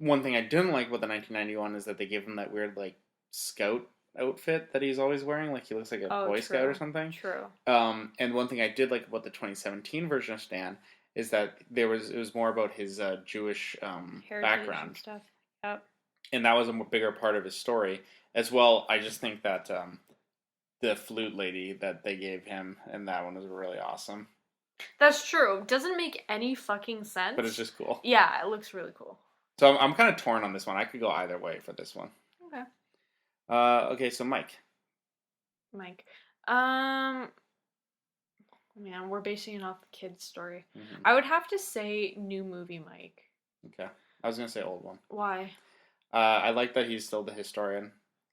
One thing I didn't like about the 1991 is that they gave him that weird, like, scout outfit that he's always wearing. Like, he looks like a Boy Scout or something. True. And one thing I did like about the 2017 version of Stan is that it was more about his Jewish background. And stuff. Yep. And that was a bigger part of his story. As well, I just think that the flute lady that they gave him in that one was really awesome. That's true. Doesn't make any fucking sense. But it's just cool. Yeah, it looks really cool. So I'm kind of torn on this one. I could go either way for this one. Okay. Okay, so Mike. Man, we're basing it off the kid's story. Mm-hmm. I would have to say new movie Mike. Okay. I was going to say old one. Why? I like that he's still the historian.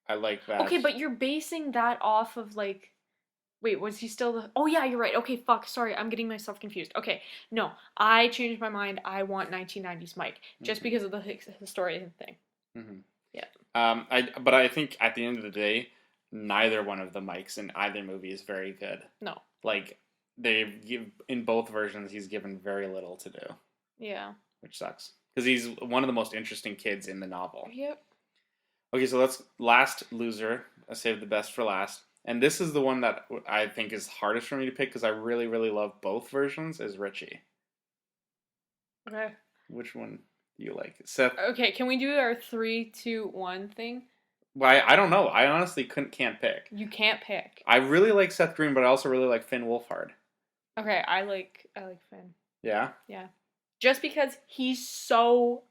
I like that. Okay, but you're basing that off of, like... Wait, was he still the... Oh, yeah, you're right. Okay, fuck. Sorry, I'm getting myself confused. Okay, no. I changed my mind. I want 1990s Mike. Just because of the historian thing. Mm-hmm. Yeah. But I think at the end of the day, neither one of the Mikes in either movie is very good. No. Like, in both versions, he's given very little to do. Yeah. Which sucks. Because he's one of the most interesting kids in the novel. Yep. Okay, so last loser. I saved the best for last. And this is the one that I think is hardest for me to pick because I really, really love both versions, is Richie. Okay. Which one do you like? Seth? Okay, can we do our 3, 2, 1 thing? Well, I don't know. I honestly can't pick. You can't pick. I really like Seth Green, but I also really like Finn Wolfhard. Okay, I like Finn. Yeah? Yeah. Just because he's so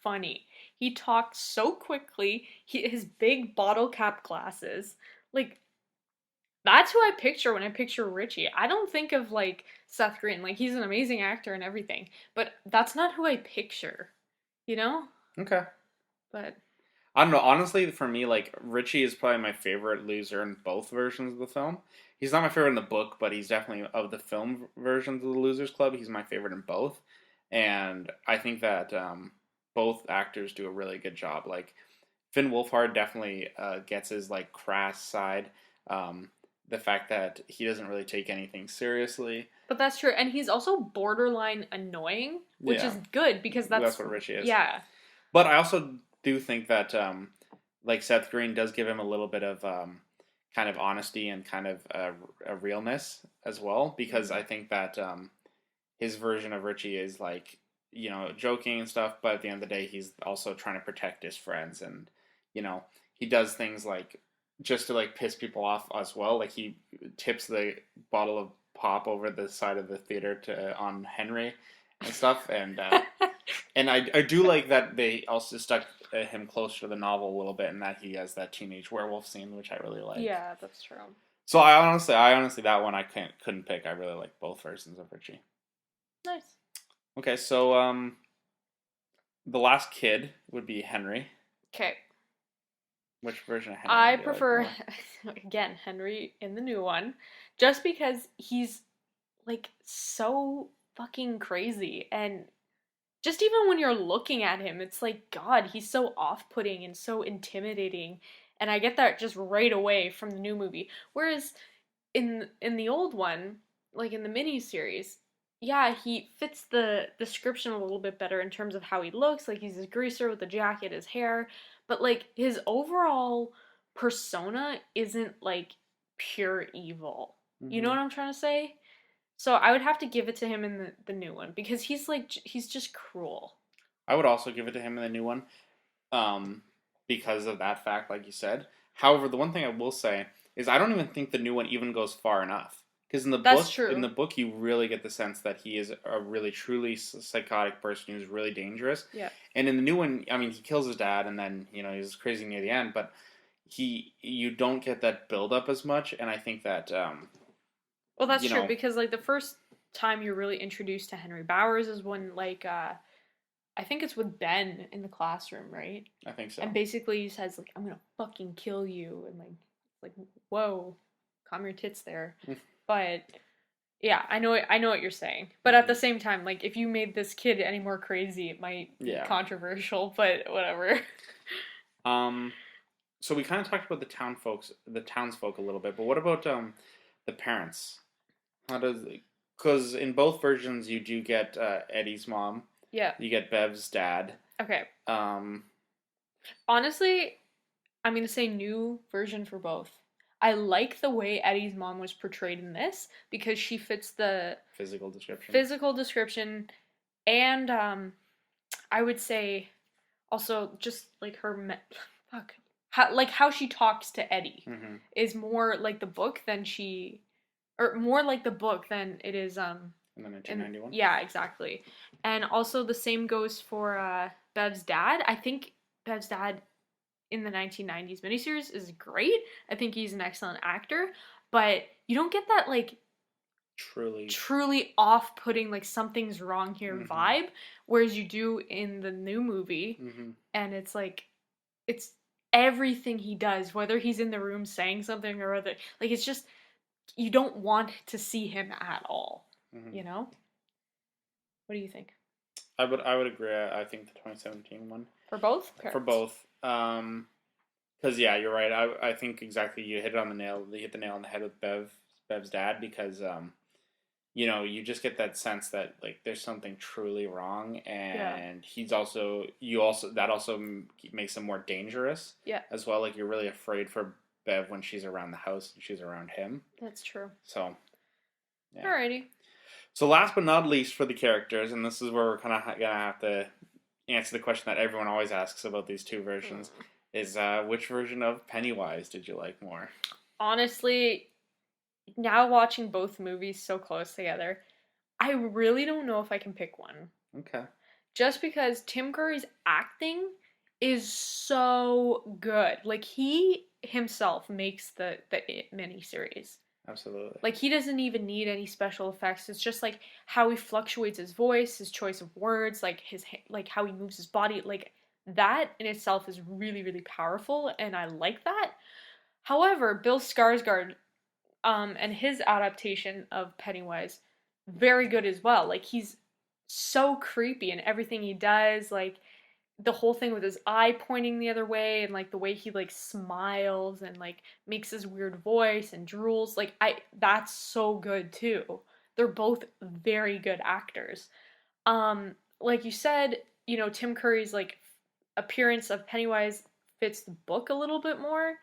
funny. He talks so quickly. His big bottle cap glasses. Like... That's who I picture when I picture Richie. I don't think of, like, Seth Green. Like, he's an amazing actor and everything. But that's not who I picture. You know? Okay. But... I don't know. Honestly, for me, like, Richie is probably my favorite loser in both versions of the film. He's not my favorite in the book, but he's definitely, of the film versions of the Losers Club, he's my favorite in both. And I think that both actors do a really good job. Like, Finn Wolfhard definitely gets his, like, crass side. The fact that he doesn't really take anything seriously. But that's true. And he's also borderline annoying, which is good because that's what Richie is. Yeah. But I also do think that, like, Seth Green does give him a little bit of kind of honesty and kind of a realness as well. Because I think that his version of Richie is, like, you know, joking and stuff. But at the end of the day, he's also trying to protect his friends. And, you know, he does things like... just to, like, piss people off as well. Like, he tips the bottle of pop over the side of the theater on Henry and stuff. And and I do like that they also stuck him closer to the novel a little bit, and that he has that teenage werewolf scene, which I really like. Yeah, that's true. So I honestly that one I couldn't pick. I really like both versions of Richie. Nice. Okay, so the last kid would be Henry. Okay. Which version of Henry? I prefer, again, Henry in the new one, just because he's, like, so fucking crazy. And just even when you're looking at him, it's like, God, he's so off-putting and so intimidating. And I get that just right away from the new movie. Whereas in the old one, like in the miniseries, yeah, he fits the description a little bit better in terms of how he looks. Like he's a greaser with a jacket, his hair, but like his overall persona isn't like pure evil. You know Mm-hmm. what I'm trying to say? So I would have to give it to him in the new one because he's like he's just cruel. I would also give it to him in the new one, um, because of that fact, like you said. However, the one thing I will say is I don't even think the new one even goes far enough. Because That's in true. the book, you really get the sense that he is a really truly psychotic person who's really dangerous. Yeah. And in the new one, I mean, he kills his dad, and then he's crazy near the end. But you don't get that build up as much, and I think that Well, that's you true know, because like the first time you're really introduced to Henry Bowers is when I think it's with Ben in the classroom, right? I think so. And basically he says like I'm gonna fucking kill you and like whoa, calm your tits there. But yeah, I know what you're saying. But at the same time, like if you made this kid any more crazy, it might be controversial, but whatever. Um, so we kind of talked about the townsfolk a little bit, but what about the parents? How does because in both versions you do get Eddie's mom, Yeah. you get Bev's dad. Okay. Um, Honestly, I'm gonna say new version for both. I like the way Eddie's mom was portrayed in this because she fits the physical description, and I would say also just like fuck how she talks to Eddie is more like the book than more like the book than it is in the 1991. Yeah, exactly. And also the same goes for Bev's dad. I think Bev's dad in the 1990s miniseries is great. I think he's an excellent actor, but you don't get that like truly off-putting like something's wrong here vibe, whereas you do in the new movie. And it's like it's everything he does, whether he's in the room saying something or other, like it's just you don't want to see him at all. You know? What do you think? I would agree. I think the 2017 one For both? for both. Because yeah, you're right. I think exactly you hit it on the nail. You hit the nail on the head with Bev's dad because you just get that sense that like there's something truly wrong, and he's also that also makes him more dangerous. Yeah. As well, like you're really afraid for Bev when she's around the house and she's around him. That's true. So, yeah. Alrighty. So last but not least for the characters, and this is where we're kind of gonna have to answer the question that everyone always asks about these two versions, is which version of Pennywise did you like more? Honestly, now watching both movies so close together, I really don't know if I can pick one. Okay. Just because Tim Curry's acting is so good. Like he himself makes the It miniseries. Absolutely. Like he doesn't even need any special effects. It's just like how he fluctuates his voice, his choice of words, like like how he moves his body. Like that in itself is really really powerful, and I like that. However, Bill Skarsgård, and his adaptation of Pennywise, very good as well. Like he's so creepy in everything he does. Like the whole thing with his eye pointing the other way and like the way he like smiles and like makes his weird voice and drools, like I that's so good too. They're both very good actors. Like you said, Tim Curry's like appearance of Pennywise fits the book a little bit more,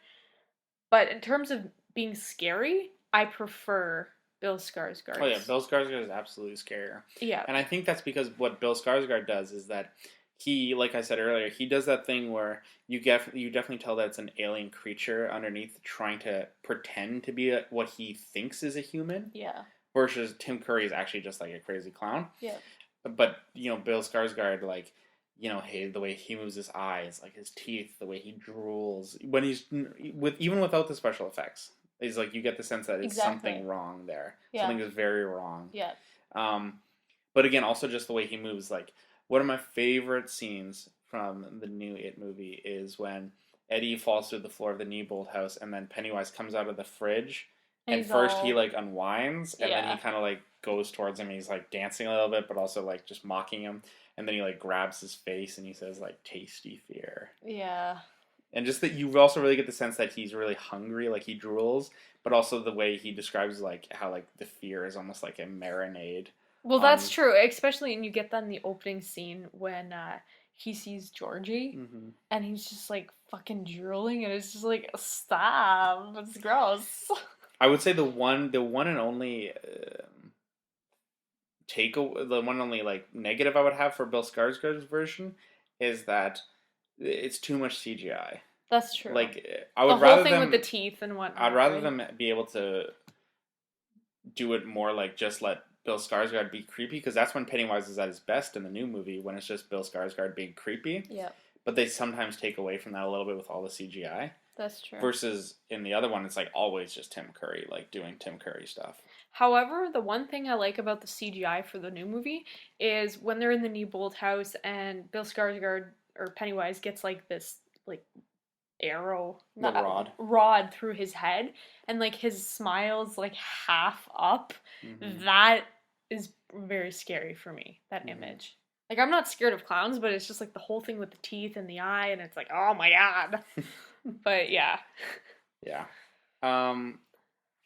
but in terms of being scary, I prefer Bill Skarsgård. Oh yeah, Bill Skarsgård is absolutely scarier. Yeah. And I think that's because what Bill Skarsgård does is that he, like I said earlier, he does that thing where you definitely tell that it's an alien creature underneath trying to pretend to be what he thinks is a human. Yeah. Versus Tim Curry is actually just like a crazy clown. Yeah. But Bill Skarsgård, like the way he moves his eyes, like his teeth, the way he drools when he's even without the special effects, is like you get the sense that it's something wrong there. Yeah. Something is very wrong. Yeah. But again, also just the way he moves, like. One of my favorite scenes from the new It movie is when Eddie falls through the floor of the Neibolt house, and then Pennywise comes out of the fridge, and first he like unwinds, and then he kind of like goes towards him. And he's like dancing a little bit, but also like just mocking him, and then he like grabs his face and he says like "tasty fear." Yeah. And just that you also really get the sense that he's really hungry, like he drools, but also the way he describes like how like the fear is almost like a marinade Well, that's true, especially, and you get that in the opening scene when he sees Georgie, Mm-hmm. and he's just like fucking drooling, and it's just like, stop, it's gross. I would say the one and only the one and only like negative I would have for Bill Skarsgård's version is that it's too much CGI. That's true. Like I would the whole rather thing them with the teeth and whatnot. I'd rather right? them be able to do it more like just let Bill Skarsgård be creepy, because that's when Pennywise is at his best in the new movie, when it's just Bill Skarsgård being creepy. Yeah. But they sometimes take away from that a little bit with all the CGI. That's true. Versus in the other one, it's like always just Tim Curry, like doing Tim Curry stuff. However, the one thing I like about the CGI for the new movie is when they're in the Neibolt house and Bill Skarsgård or Pennywise gets like this like arrow rod through his head, and like his smile's like half up. Mm-hmm. That is very scary for me, that image. Like, I'm not scared of clowns, but it's just like the whole thing with the teeth and the eye, and it's like, oh my god. But yeah. Yeah.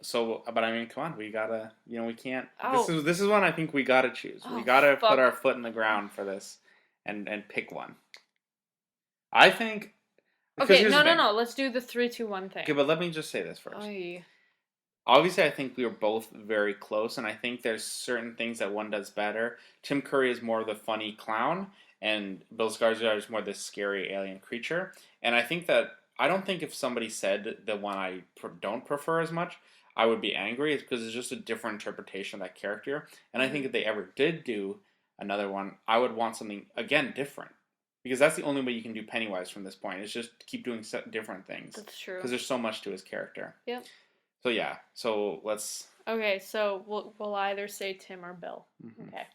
So, but I mean, come on, we gotta, we can't. This is one I think we gotta choose. We gotta put our foot in the ground for this, and pick one. I think. Okay, no. Let's do the 3, 2, 1 thing. Okay, but let me just say this first. Obviously, I think we are both very close, and I think there's certain things that one does better. Tim Curry is more the funny clown, and Bill Skarsgård is more the scary alien creature. And I think that I don't think if somebody said the one I don't prefer as much, I would be angry. It's because it's just a different interpretation of that character. And I think if they ever did do another one, I would want something, again, different. Because that's the only way you can do Pennywise from this point. Is just keep doing different things. That's true. Because there's so much to his character. Yep. So yeah. So let's... Okay, so we'll either say Tim or Bill. Mm-hmm. Okay.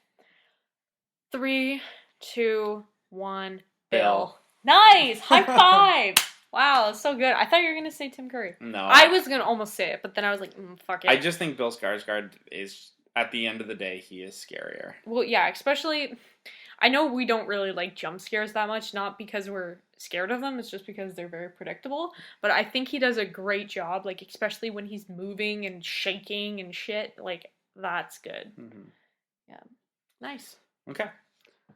3, 2, 1, Bill. Nice! High five! Wow, that's so good. I thought you were going to say Tim Curry. No. I was going to almost say it, but then I was like, fuck it. I just think Bill Skarsgård is, at the end of the day, he is scarier. Well, yeah, especially... I know we don't really like jump scares that much, not because we're scared of them, it's just because they're very predictable. But I think he does a great job, like, especially when he's moving and shaking and shit. Like, that's good. Mm-hmm. Yeah. Nice. Okay.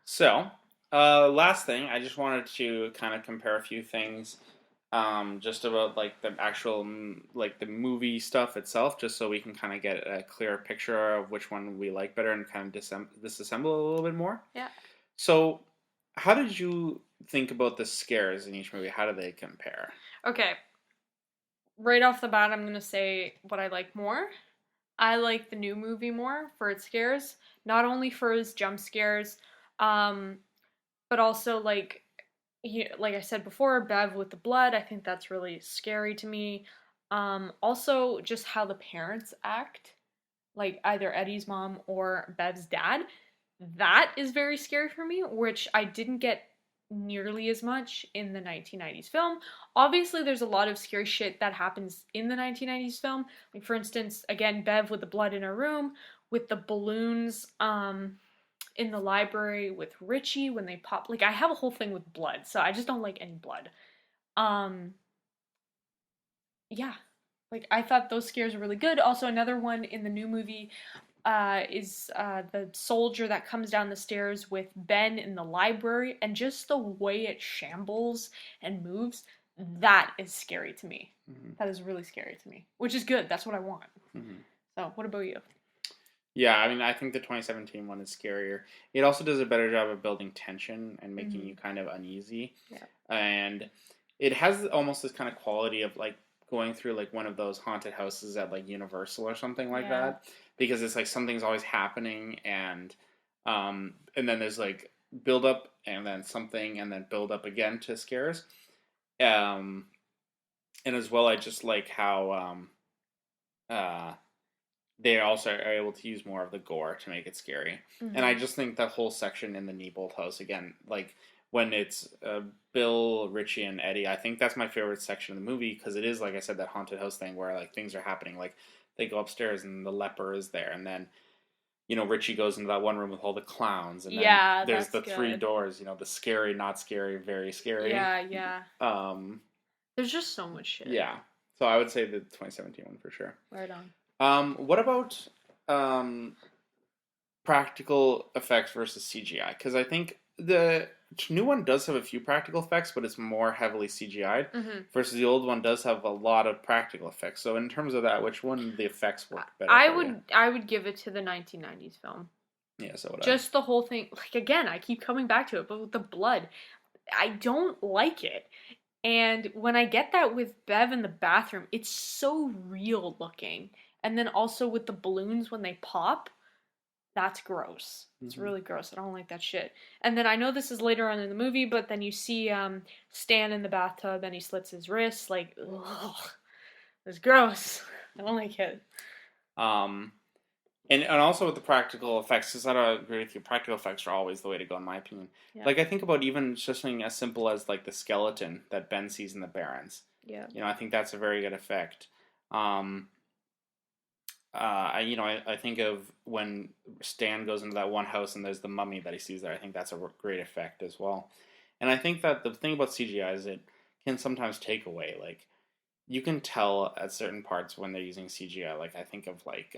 So, last thing, I just wanted to kind of compare a few things just about, like, the actual, like, the movie stuff itself, just so we can kind of get a clearer picture of which one we like better and kind of disassemble a little bit more. Yeah. So, how did you think about the scares in each movie? How do they compare? Okay. Right off the bat, I'm going to say what I like more. I like the new movie more for its scares. Not only for its jump scares, but also, like I said before, Bev with the blood. I think that's really scary to me. Also, just how the parents act. Like, either Eddie's mom or Bev's dad. That is very scary for me, which I didn't get nearly as much in the 1990s film. Obviously, there's a lot of scary shit that happens in the 1990s film. Like, for instance, again, Bev with the blood in her room, with the balloons in the library with Richie when they pop. Like, I have a whole thing with blood, so I just don't like any blood. Yeah. Like, I thought those scares were really good. Also, another one in the new movie is the soldier that comes down the stairs with Ben in the library, and just the way it shambles and moves, that is scary to me. Mm-hmm. That is really scary to me, which is good. That's what I want. Mm-hmm. So, what about you? Yeah, I mean, I think the 2017 one is scarier. It also does a better job of building tension and making you kind of uneasy. Yeah. And it has almost this kind of quality of, like, going through, like, one of those haunted houses at, like, Universal or something like that. Because it's like something's always happening, and then there's like build up and then something and then build up again to scares. And as well, I just like how they also are able to use more of the gore to make it scary. Mm-hmm. And I just think that whole section in the Neibolt house, again, like when it's Bill, Richie, and Eddie, I think that's my favorite section of the movie, because it is, like I said, that haunted house thing where like things are happening, like they go upstairs and the leper is there, and then Richie goes into that one room with all the clowns, and then there's the 3 doors, the scary, not scary, very scary. Yeah. There's just so much shit. Yeah. So I would say the 2017 one for sure. Right on. What about practical effects versus CGI, because I think the new one does have a few practical effects, but it's more heavily CGI'd, versus the old one does have a lot of practical effects. So in terms of that, which one the effects work better for you? I would give it to the 1990s film. Yeah, so would Just the whole thing, like, again, I keep coming back to it, but with the blood, I don't like it. And when I get that with Bev in the bathroom, it's so real looking. And then also with the balloons when they pop, that's gross. It's really gross. I don't like that shit. And then I know this is later on in the movie, but then you see Stan in the bathtub and he slits his wrist. Like, ugh, it's gross. I don't like it. And also with the practical effects, because I don't agree with you, practical effects are always the way to go in my opinion. Yeah. Like I think about even just something as simple as like the skeleton that Ben sees in the Barrens. Yeah. You know, I think that's a very good effect. I think of when Stan goes into that one house and there's the mummy that he sees there. I think that's a great effect as well. And I think that the thing about CGI is it can sometimes take away. Like, you can tell at certain parts when they're using CGI. Like, I think of, like,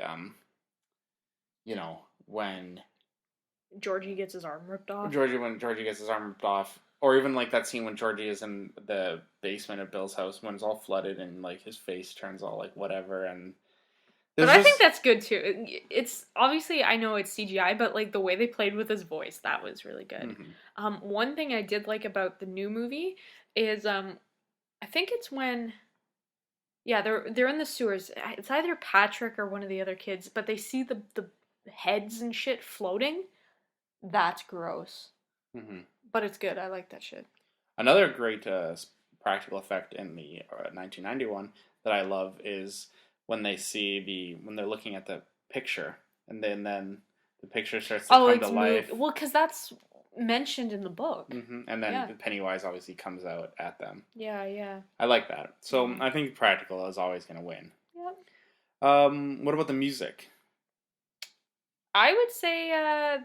when Georgie gets his arm ripped off. When Georgie gets his arm ripped off. Or even, like, that scene when Georgie is in the basement of Bill's house when it's all flooded and, like, his face turns all, like, whatever, and... But I think that's good too. It's obviously, I know it's CGI, but like the way they played with his voice, that was really good. One thing I did like about the new movie is I think it's when, yeah, they're in the sewers. It's either Patrick or one of the other kids, but they see the heads and shit floating. That's gross. But it's good. I like that shit. Another great practical effect in the 1991 that I love is when they're looking at the picture, and then the picture starts to come to life. Well, because that's mentioned in the book. And then Pennywise obviously comes out at them. Yeah. I like that. So I think practical is always going to win. Yep. What about the music? I would say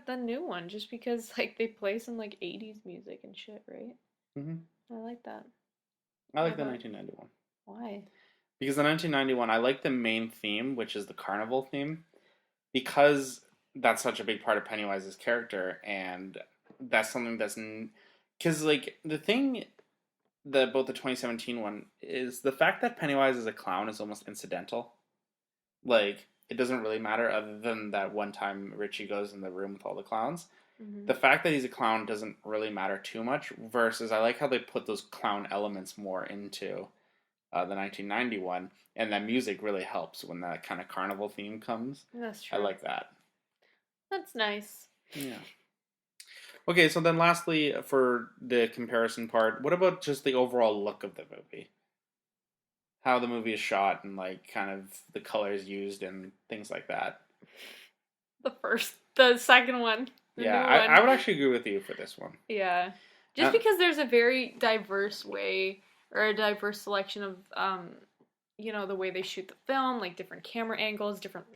the new one, just because like they play some like 80s music and shit, right? I like that. I like the 1991. Why? Because the 1991, I like the main theme, which is the carnival theme, because that's such a big part of Pennywise's character, and that's something that's... Because, like, the thing about the 2017 one is the fact that Pennywise is a clown is almost incidental. Like, it doesn't really matter other than that one time Richie goes in the room with all the clowns. The fact that he's a clown doesn't really matter too much, versus I like how they put those clown elements more into... the 1991, and that music really helps when that kind of carnival theme comes. That's true. I like that. That's nice. Yeah. Okay, so then lastly, for the comparison part, what about just the overall look of the movie? How the movie is shot and, like, kind of the colors used and things like that. The second one. I would actually agree with you for this one. Yeah. Just because there's a very diverse way... or a diverse selection of, the way they shoot the film, like different camera angles, different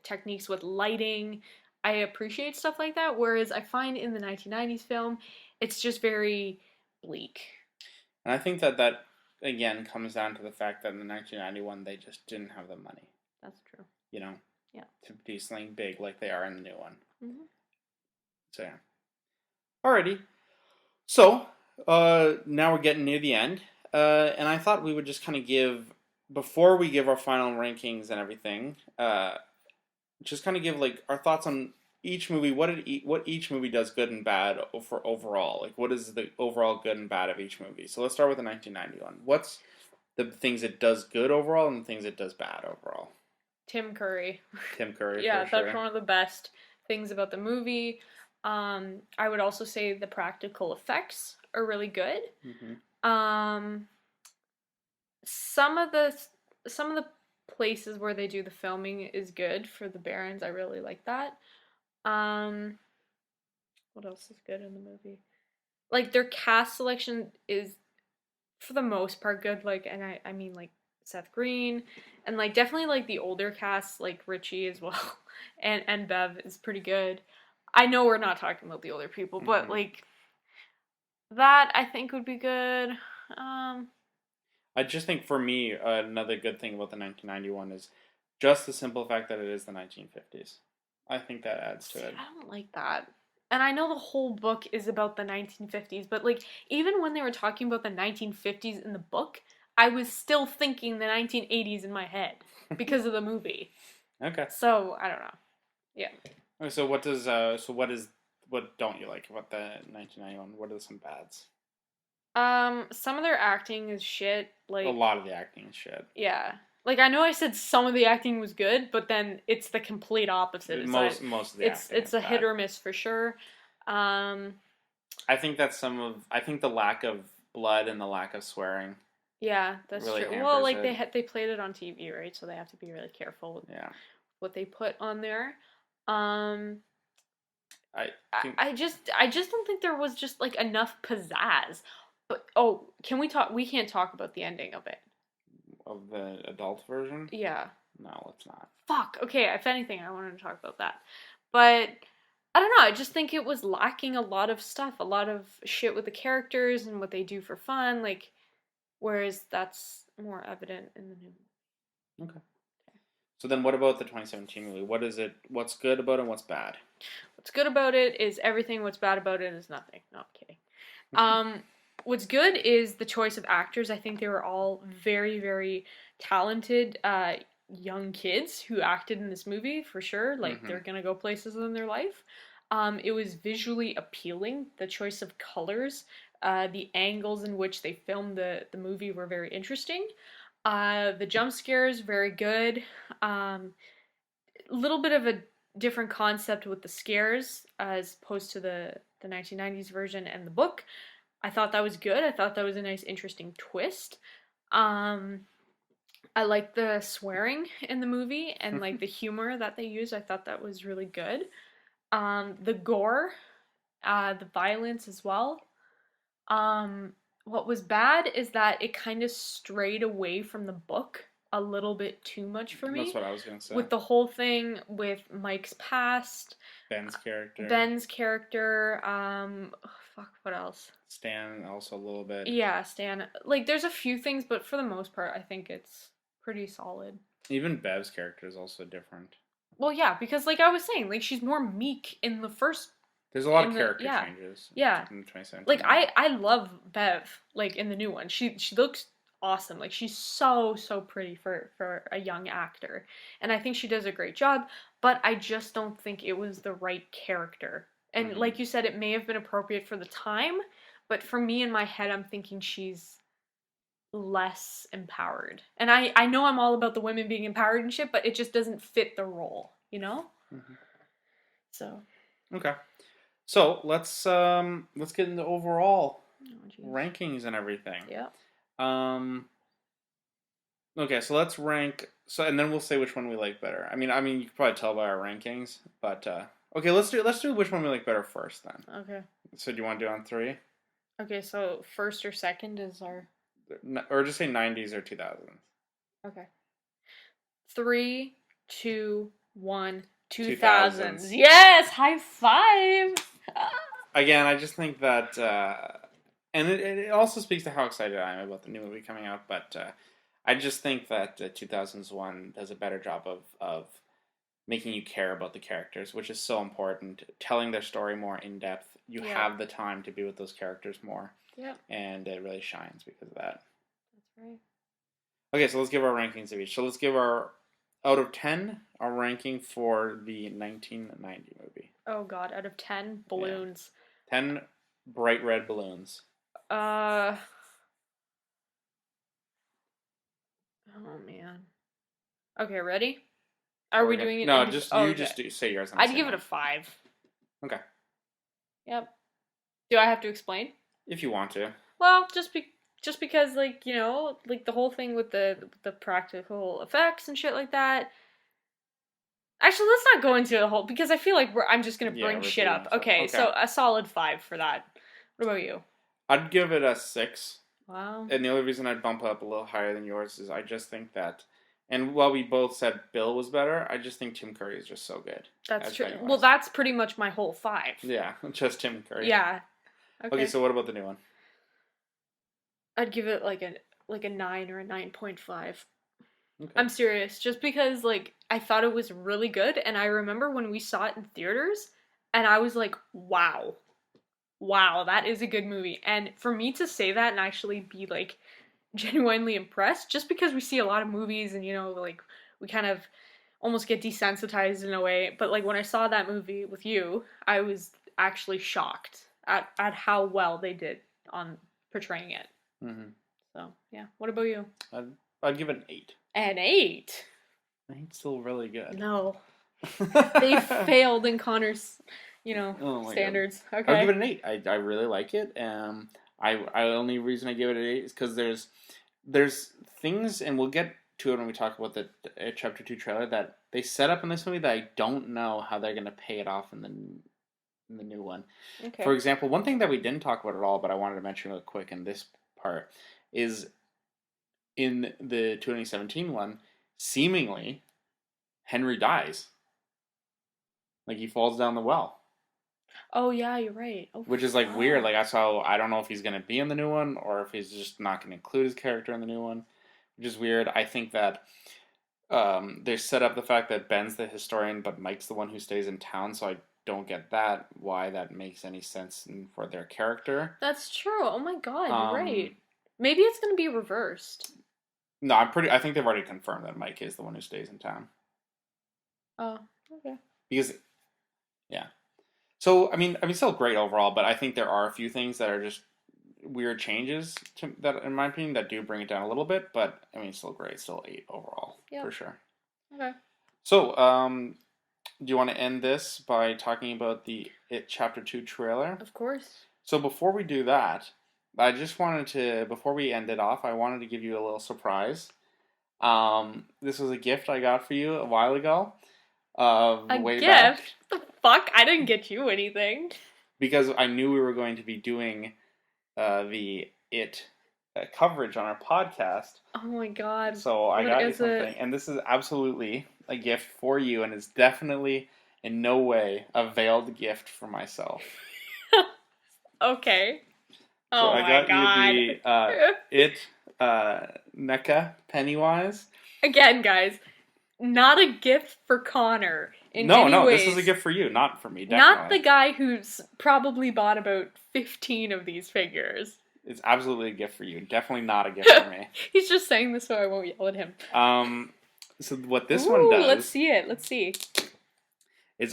techniques with lighting. I appreciate stuff like that, whereas I find in the 1990s film, it's just very bleak. And I think that again, comes down to the fact that in the 1991, they just didn't have the money. That's true. Yeah. To do something big like they are in the new one. So, yeah. Alrighty. So, now we're getting near the end. And I thought we would just kind of before we give our final rankings and everything, just kind of give like our thoughts on each movie. What each movie does good and bad for overall. Like, what is the overall good and bad of each movie? So let's start with the 1991. What's the things it does good overall and the things it does bad overall? Tim Curry. Yeah, that's one of the best things about the movie. I would also say the practical effects are really good. Some of the places where they do the filming is good for the Barrens. I really like that. What else is good in the movie? Like their cast selection is for the most part good. Like, and I mean like Seth Green and like definitely like the older cast like Richie as well, and Bev is pretty good. I know we're not talking about the older people, but like that I think would be good. I just think for me, another good thing about the 1991 is just the simple fact that it is the 1950s. I think that adds to it. I don't like that. And I know the whole book is about the 1950s, but like even when they were talking about the 1950s in the book, I was still thinking the 1980s in my head because of the movie. Okay. So, I don't know. Yeah. Okay, so what don't you like about the 1991? What are some bads? Some of their acting is shit. Like a lot of the acting is shit. Yeah. Like I know I said some of the acting was good, but then it's the complete opposite. Most of the acting. It's a hit or miss for sure. I think that's I think the lack of blood and the lack of swearing. Yeah, that's really true. Well, like it. they played it on TV, right? So they have to be really careful with what they put on there. I just don't think there was just like enough pizzazz. But can we talk? We can't talk about the ending of it. Of the adult version? Yeah. No, let's not. Fuck. Okay, if anything, I wanted to talk about that. But I don't know, I just think it was lacking a lot of stuff, a lot of shit with the characters and what they do for fun, like whereas that's more evident in the new movie. Okay. So then what about the 2017 movie? What's good about it and what's bad? What's good about it is everything, what's bad about it is nothing. No, I'm kidding. What's good is the choice of actors. I think they were all very, very talented young kids who acted in this movie for sure. Like they're gonna go places in their life. It was visually appealing. The choice of colors, the angles in which they filmed the movie were very interesting. The jump scares very good. Little bit of a different concept with the scares as opposed to the 1990s version and the book. I thought that was good. I thought that was a nice, interesting twist. I like the swearing in the movie and like the humor that they use. I thought that was really good. The gore, the violence as well. What was bad is that it kind of strayed away from the book a little bit too much for me. That's what I was gonna say. With the whole thing with Mike's past, Ben's character. Fuck, what else? Stan also a little bit. Yeah, Stan. Like, there's a few things, but for the most part, I think it's pretty solid. Even Bev's character is also different. Well, yeah, because like I was saying, like she's more meek in the first. There's a lot of character changes. Yeah. In 2017. Like I love Bev. Like in the new one, she looks awesome. Like she's so pretty for a young actor, and I think she does a great job. But I just don't think it was the right character. And like you said, it may have been appropriate for the time, but for me in my head, I'm thinking she's less empowered. And I know I'm all about the women being empowered and shit, but it just doesn't fit the role, you know? So. Okay. So let's get into overall rankings and everything. Yeah. Okay, so let's rank. So and then we'll say which one we like better. I mean you can probably tell by our rankings, but okay, let's do which one we like better first then. Okay. So do you want to do it on 3? Okay, so first or second is our. Or just say 90s or 2000s. Okay. 3, 2, 1, 2000s. Yes, high five. Again, I just think that, and it also speaks to how excited I am about the new movie coming out. But I just think that 2001 does a better job of making you care about the characters, which is so important. Telling their story more in depth. You have the time to be with those characters more. Yep. And it really shines because of that. That's right. Okay, so let's give our rankings of each. So let's give our, out of 10, our ranking for the 1990 movie. Oh god, out of 10 balloons. Yeah. 10 bright red balloons. Oh man. Okay, ready? Are we doing it? No, just say yours. I'd give it a 5. Okay. Yep. Do I have to explain? If you want to. Well, just because, like, you know, like the whole thing with the practical effects and shit like that. Actually, let's not go into a whole, because I feel like I'm just gonna bring shit up. Okay, so a solid 5 for that. What about you? I'd give it a 6. Wow. And the only reason I'd bump up a little higher than yours is I just think that, and while we both said Bill was better, I just think Tim Curry is just so good. That's true. Well, that's pretty much my whole 5. Yeah, just Tim Curry. Yeah. Okay, so what about the new one? I'd give it like a 9 or a 9.5. Okay. I'm serious. Just because, like, I thought it was really good, and I remember when we saw it in theaters, and I was like, wow. Wow, that is a good movie. And for me to say that and actually be, like, genuinely impressed, just because we see a lot of movies and, like, we kind of almost get desensitized in a way. But, like, when I saw that movie with you, I was actually shocked at how well they did on portraying it. Mm-hmm. So, yeah. What about you? I'd give it an 8. An 8? 8's still really good. No. They failed in Connor's, standards. God. Okay. I'll give it an 8. I really like it. I only reason I give it an 8 is because there's things, and we'll get to it when we talk about the Chapter 2 trailer, that they set up in this movie that I don't know how they're going to pay it off in the new one. Okay. For example, one thing that we didn't talk about at all, but I wanted to mention real quick in this part, is in the 2017 one, seemingly, Henry dies. Like, he falls down the well. Oh, yeah, you're right. Oh, which is, like, weird. Like, I don't know if he's going to be in the new one, or if he's just not going to include his character in the new one, which is weird. I think that they set up the fact that Ben's the historian, but Mike's the one who stays in town, so I don't get why that makes any sense for their character. That's true. Oh my god, you're right. Maybe it's going to be reversed. No, I think they've already confirmed that Mike is the one who stays in town. Oh, okay. Because, yeah. So, I mean, still great overall, but I think there are a few things that are just weird changes that, in my opinion, that do bring it down a little bit, but, I mean, still great. Still 8 overall, for sure. Okay. So, do you want to end this by talking about the It Chapter 2 trailer? Of course. So, before we do that, I just wanted to, before we end it off, I wanted to give you a little surprise. This was a gift I got for you a while ago. A way gift? Back. The fuck? I didn't get you anything. Because I knew we were going to be doing the It coverage on our podcast. Oh my god. So I got you something. And this is absolutely a gift for you, and it's definitely in no way a veiled gift for myself. Okay. So I got you the It NECA Pennywise. Again, guys, not a gift for Connor. No, this is a gift for you, not for me, definitely. Not the guy who's probably bought about 15 of these figures. It's absolutely a gift for you. Definitely not a gift for me. He's just saying this so I won't yell at him. So what this one does... Let's see it. Let's see.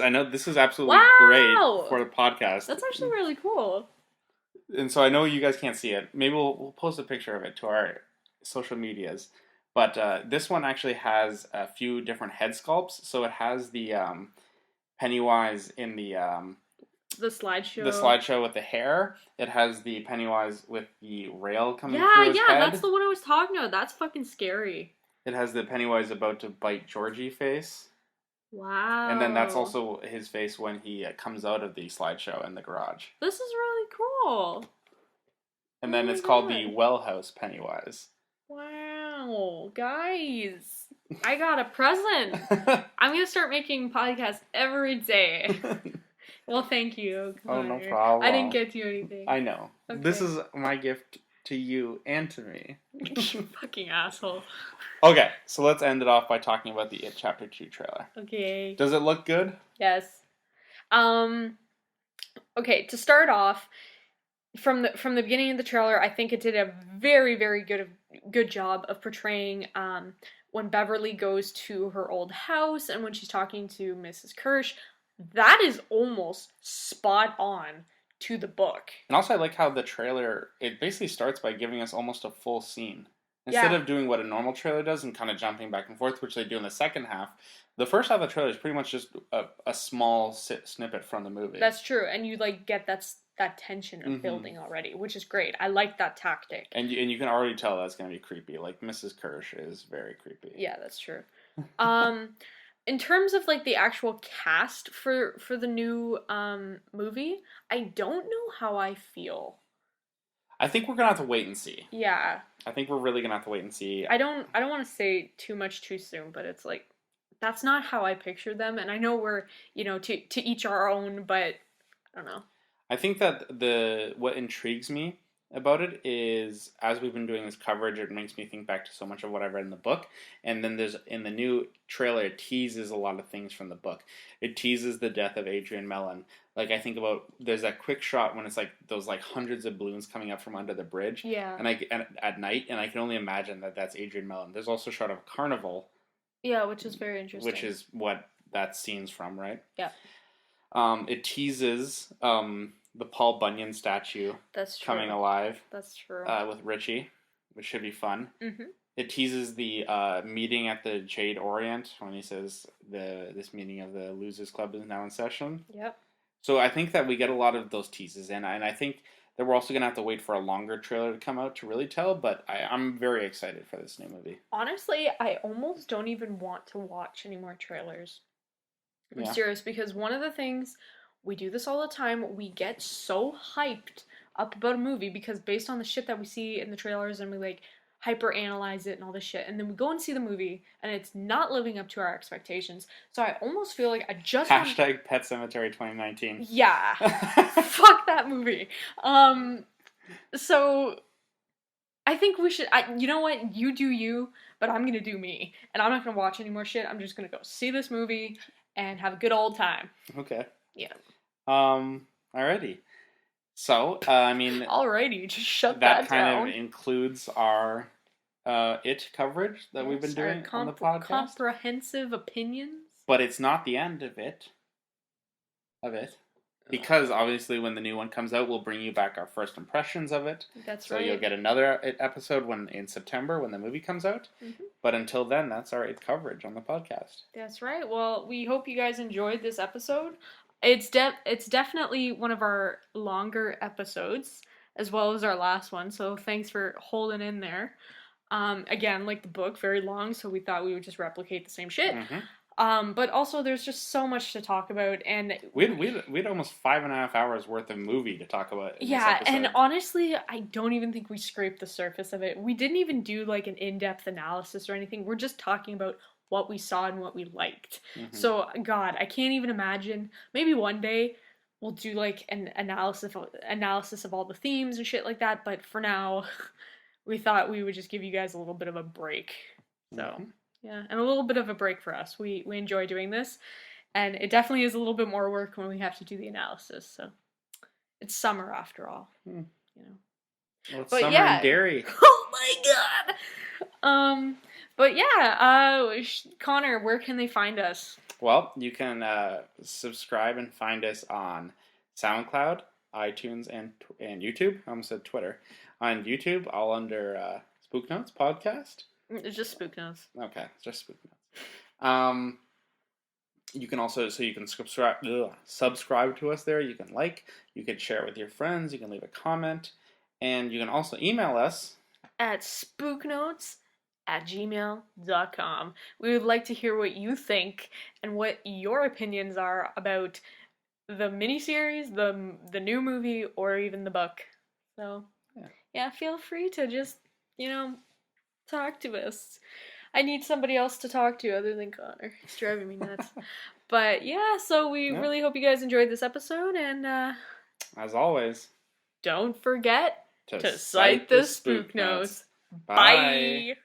I know this is absolutely great for the podcast. That's actually really cool. And so I know you guys can't see it. Maybe we'll post a picture of it to our social medias. But this one actually has a few different head sculpts. So it has the Pennywise in the slideshow. The slideshow with the hair. It has the Pennywise with the rail coming through his head. Yeah, that's the one I was talking about. That's fucking scary. It has the Pennywise about to bite Georgie face. Wow. And then that's also his face when he comes out of the slideshow in the garage. This is really cool. And then it's called the Well House Pennywise. Wow, guys. I got a present. I'm going to start making podcasts every day. Well, thank you. Oh, no problem. I didn't get you anything. I know. Okay. This is my gift to you and to me. You fucking asshole. Okay, so let's end it off by talking about the It Chapter 2 trailer. Okay. Does it look good? Yes. Okay, to start off, from the beginning of the trailer, I think it did a very, very good job of portraying when Beverly goes to her old house and when she's talking to Mrs. Kirsch. That is almost spot on to the book. And also I like how the trailer, it basically starts by giving us almost a full scene. Instead of doing what a normal trailer does and kind of jumping back and forth, which they do in the second half, the first half of the trailer is pretty much just a small snippet from the movie. That's true, and you get that tension of building already, which is great. I like that tactic. And you can already tell that's going to be creepy. Like, Mrs. Kirsch is very creepy. Yeah, that's true. In terms of the actual cast for the new movie, I don't know how I feel. I think we're gonna have to wait and see. Yeah. I think we're really gonna have to wait and see. I don't want to say too much too soon, but it's that's not how I pictured them, and I know we're to each our own, but I don't know. I think that what intrigues me about it is, as we've been doing this coverage, it makes me think back to so much of what I've read in the book. And then there's, in the new trailer, it teases a lot of things from the book. It teases the death of Adrian Mellon. Like, I think about, there's that quick shot when it's like those like hundreds of balloons coming up from under the bridge. Yeah. And at night, and I can only imagine that that's Adrian Mellon. There's also a shot of a carnival. Yeah, which is very interesting. Which is what that scene's from, right? Yeah. It teases the Paul Bunyan statue coming alive. That's true. With Richie, which should be fun. Mm-hmm. It teases the meeting at the Jade Orient when he says this meeting of the Losers Club is now in session. Yep. So I think that we get a lot of those teases in, and I think that we're also going to have to wait for a longer trailer to come out to really tell, but I'm very excited for this new movie. Honestly, I almost don't even want to watch any more trailers. I'm serious, because one of the things, we do this all the time, we get so hyped up about a movie because based on the shit that we see in the trailers, and we like hyper analyze it and all this shit, and then we go and see the movie and it's not living up to our expectations. So I almost feel like I just Hashtag Pet Sematary 2019. Yeah. Fuck that movie. So I think we should, you know what, you do you, but I'm gonna do me, and I'm not gonna watch any more shit. I'm just gonna go see this movie and have a good old time. Okay. Yeah. Alrighty. So, I mean... Alrighty, just shut that down. That kind of includes our It coverage that we've been doing on the podcast. Comprehensive opinions. But it's not the end of it. Because, obviously, when the new one comes out, we'll bring you back our first impressions of it. That's right. So you'll get another It episode in September when the movie comes out. Mm-hmm. But until then, that's our It coverage on the podcast. That's right. Well, we hope you guys enjoyed this episode. It's definitely one of our longer episodes, as well as our last one, so thanks for holding in there. Again, like the book, very long, so we thought we would just replicate the same shit. Mm-hmm. But also, there's just so much to talk about, and we had almost 5.5 hours worth of movie to talk about. Yeah, and honestly, I don't even think we scraped the surface of it. We didn't even do like an in-depth analysis or anything. We're just talking about what we saw and what we liked. Mm-hmm. So, God, I can't even imagine. Maybe one day we'll do like an analysis of all the themes and shit like that. But for now, we thought we would just give you guys a little bit of a break. So, mm-hmm. Yeah, and a little bit of a break for us. We enjoy doing this, and it definitely is a little bit more work when we have to do the analysis. So, it's summer after all, you know. Well, it's summer in Derry. Oh my God. But yeah, Connor, where can they find us? Well, you can subscribe and find us on SoundCloud, iTunes, and YouTube. I almost said Twitter. On YouTube, all under Spook Notes Podcast. It's just Spook Notes. Okay, it's just Spook Notes. You can also, so you can subscribe to us there. You can you can share it with your friends. You can leave a comment. And you can also email us at spooknotes@gmail.com. We would like to hear what you think and what your opinions are about the miniseries, the new movie, or even the book. So, yeah, feel free to just, talk to us. I need somebody else to talk to other than Connor. It's driving me nuts. But, yeah, so we really hope you guys enjoyed this episode, and as always, don't forget to cite the Spook Notes. Bye!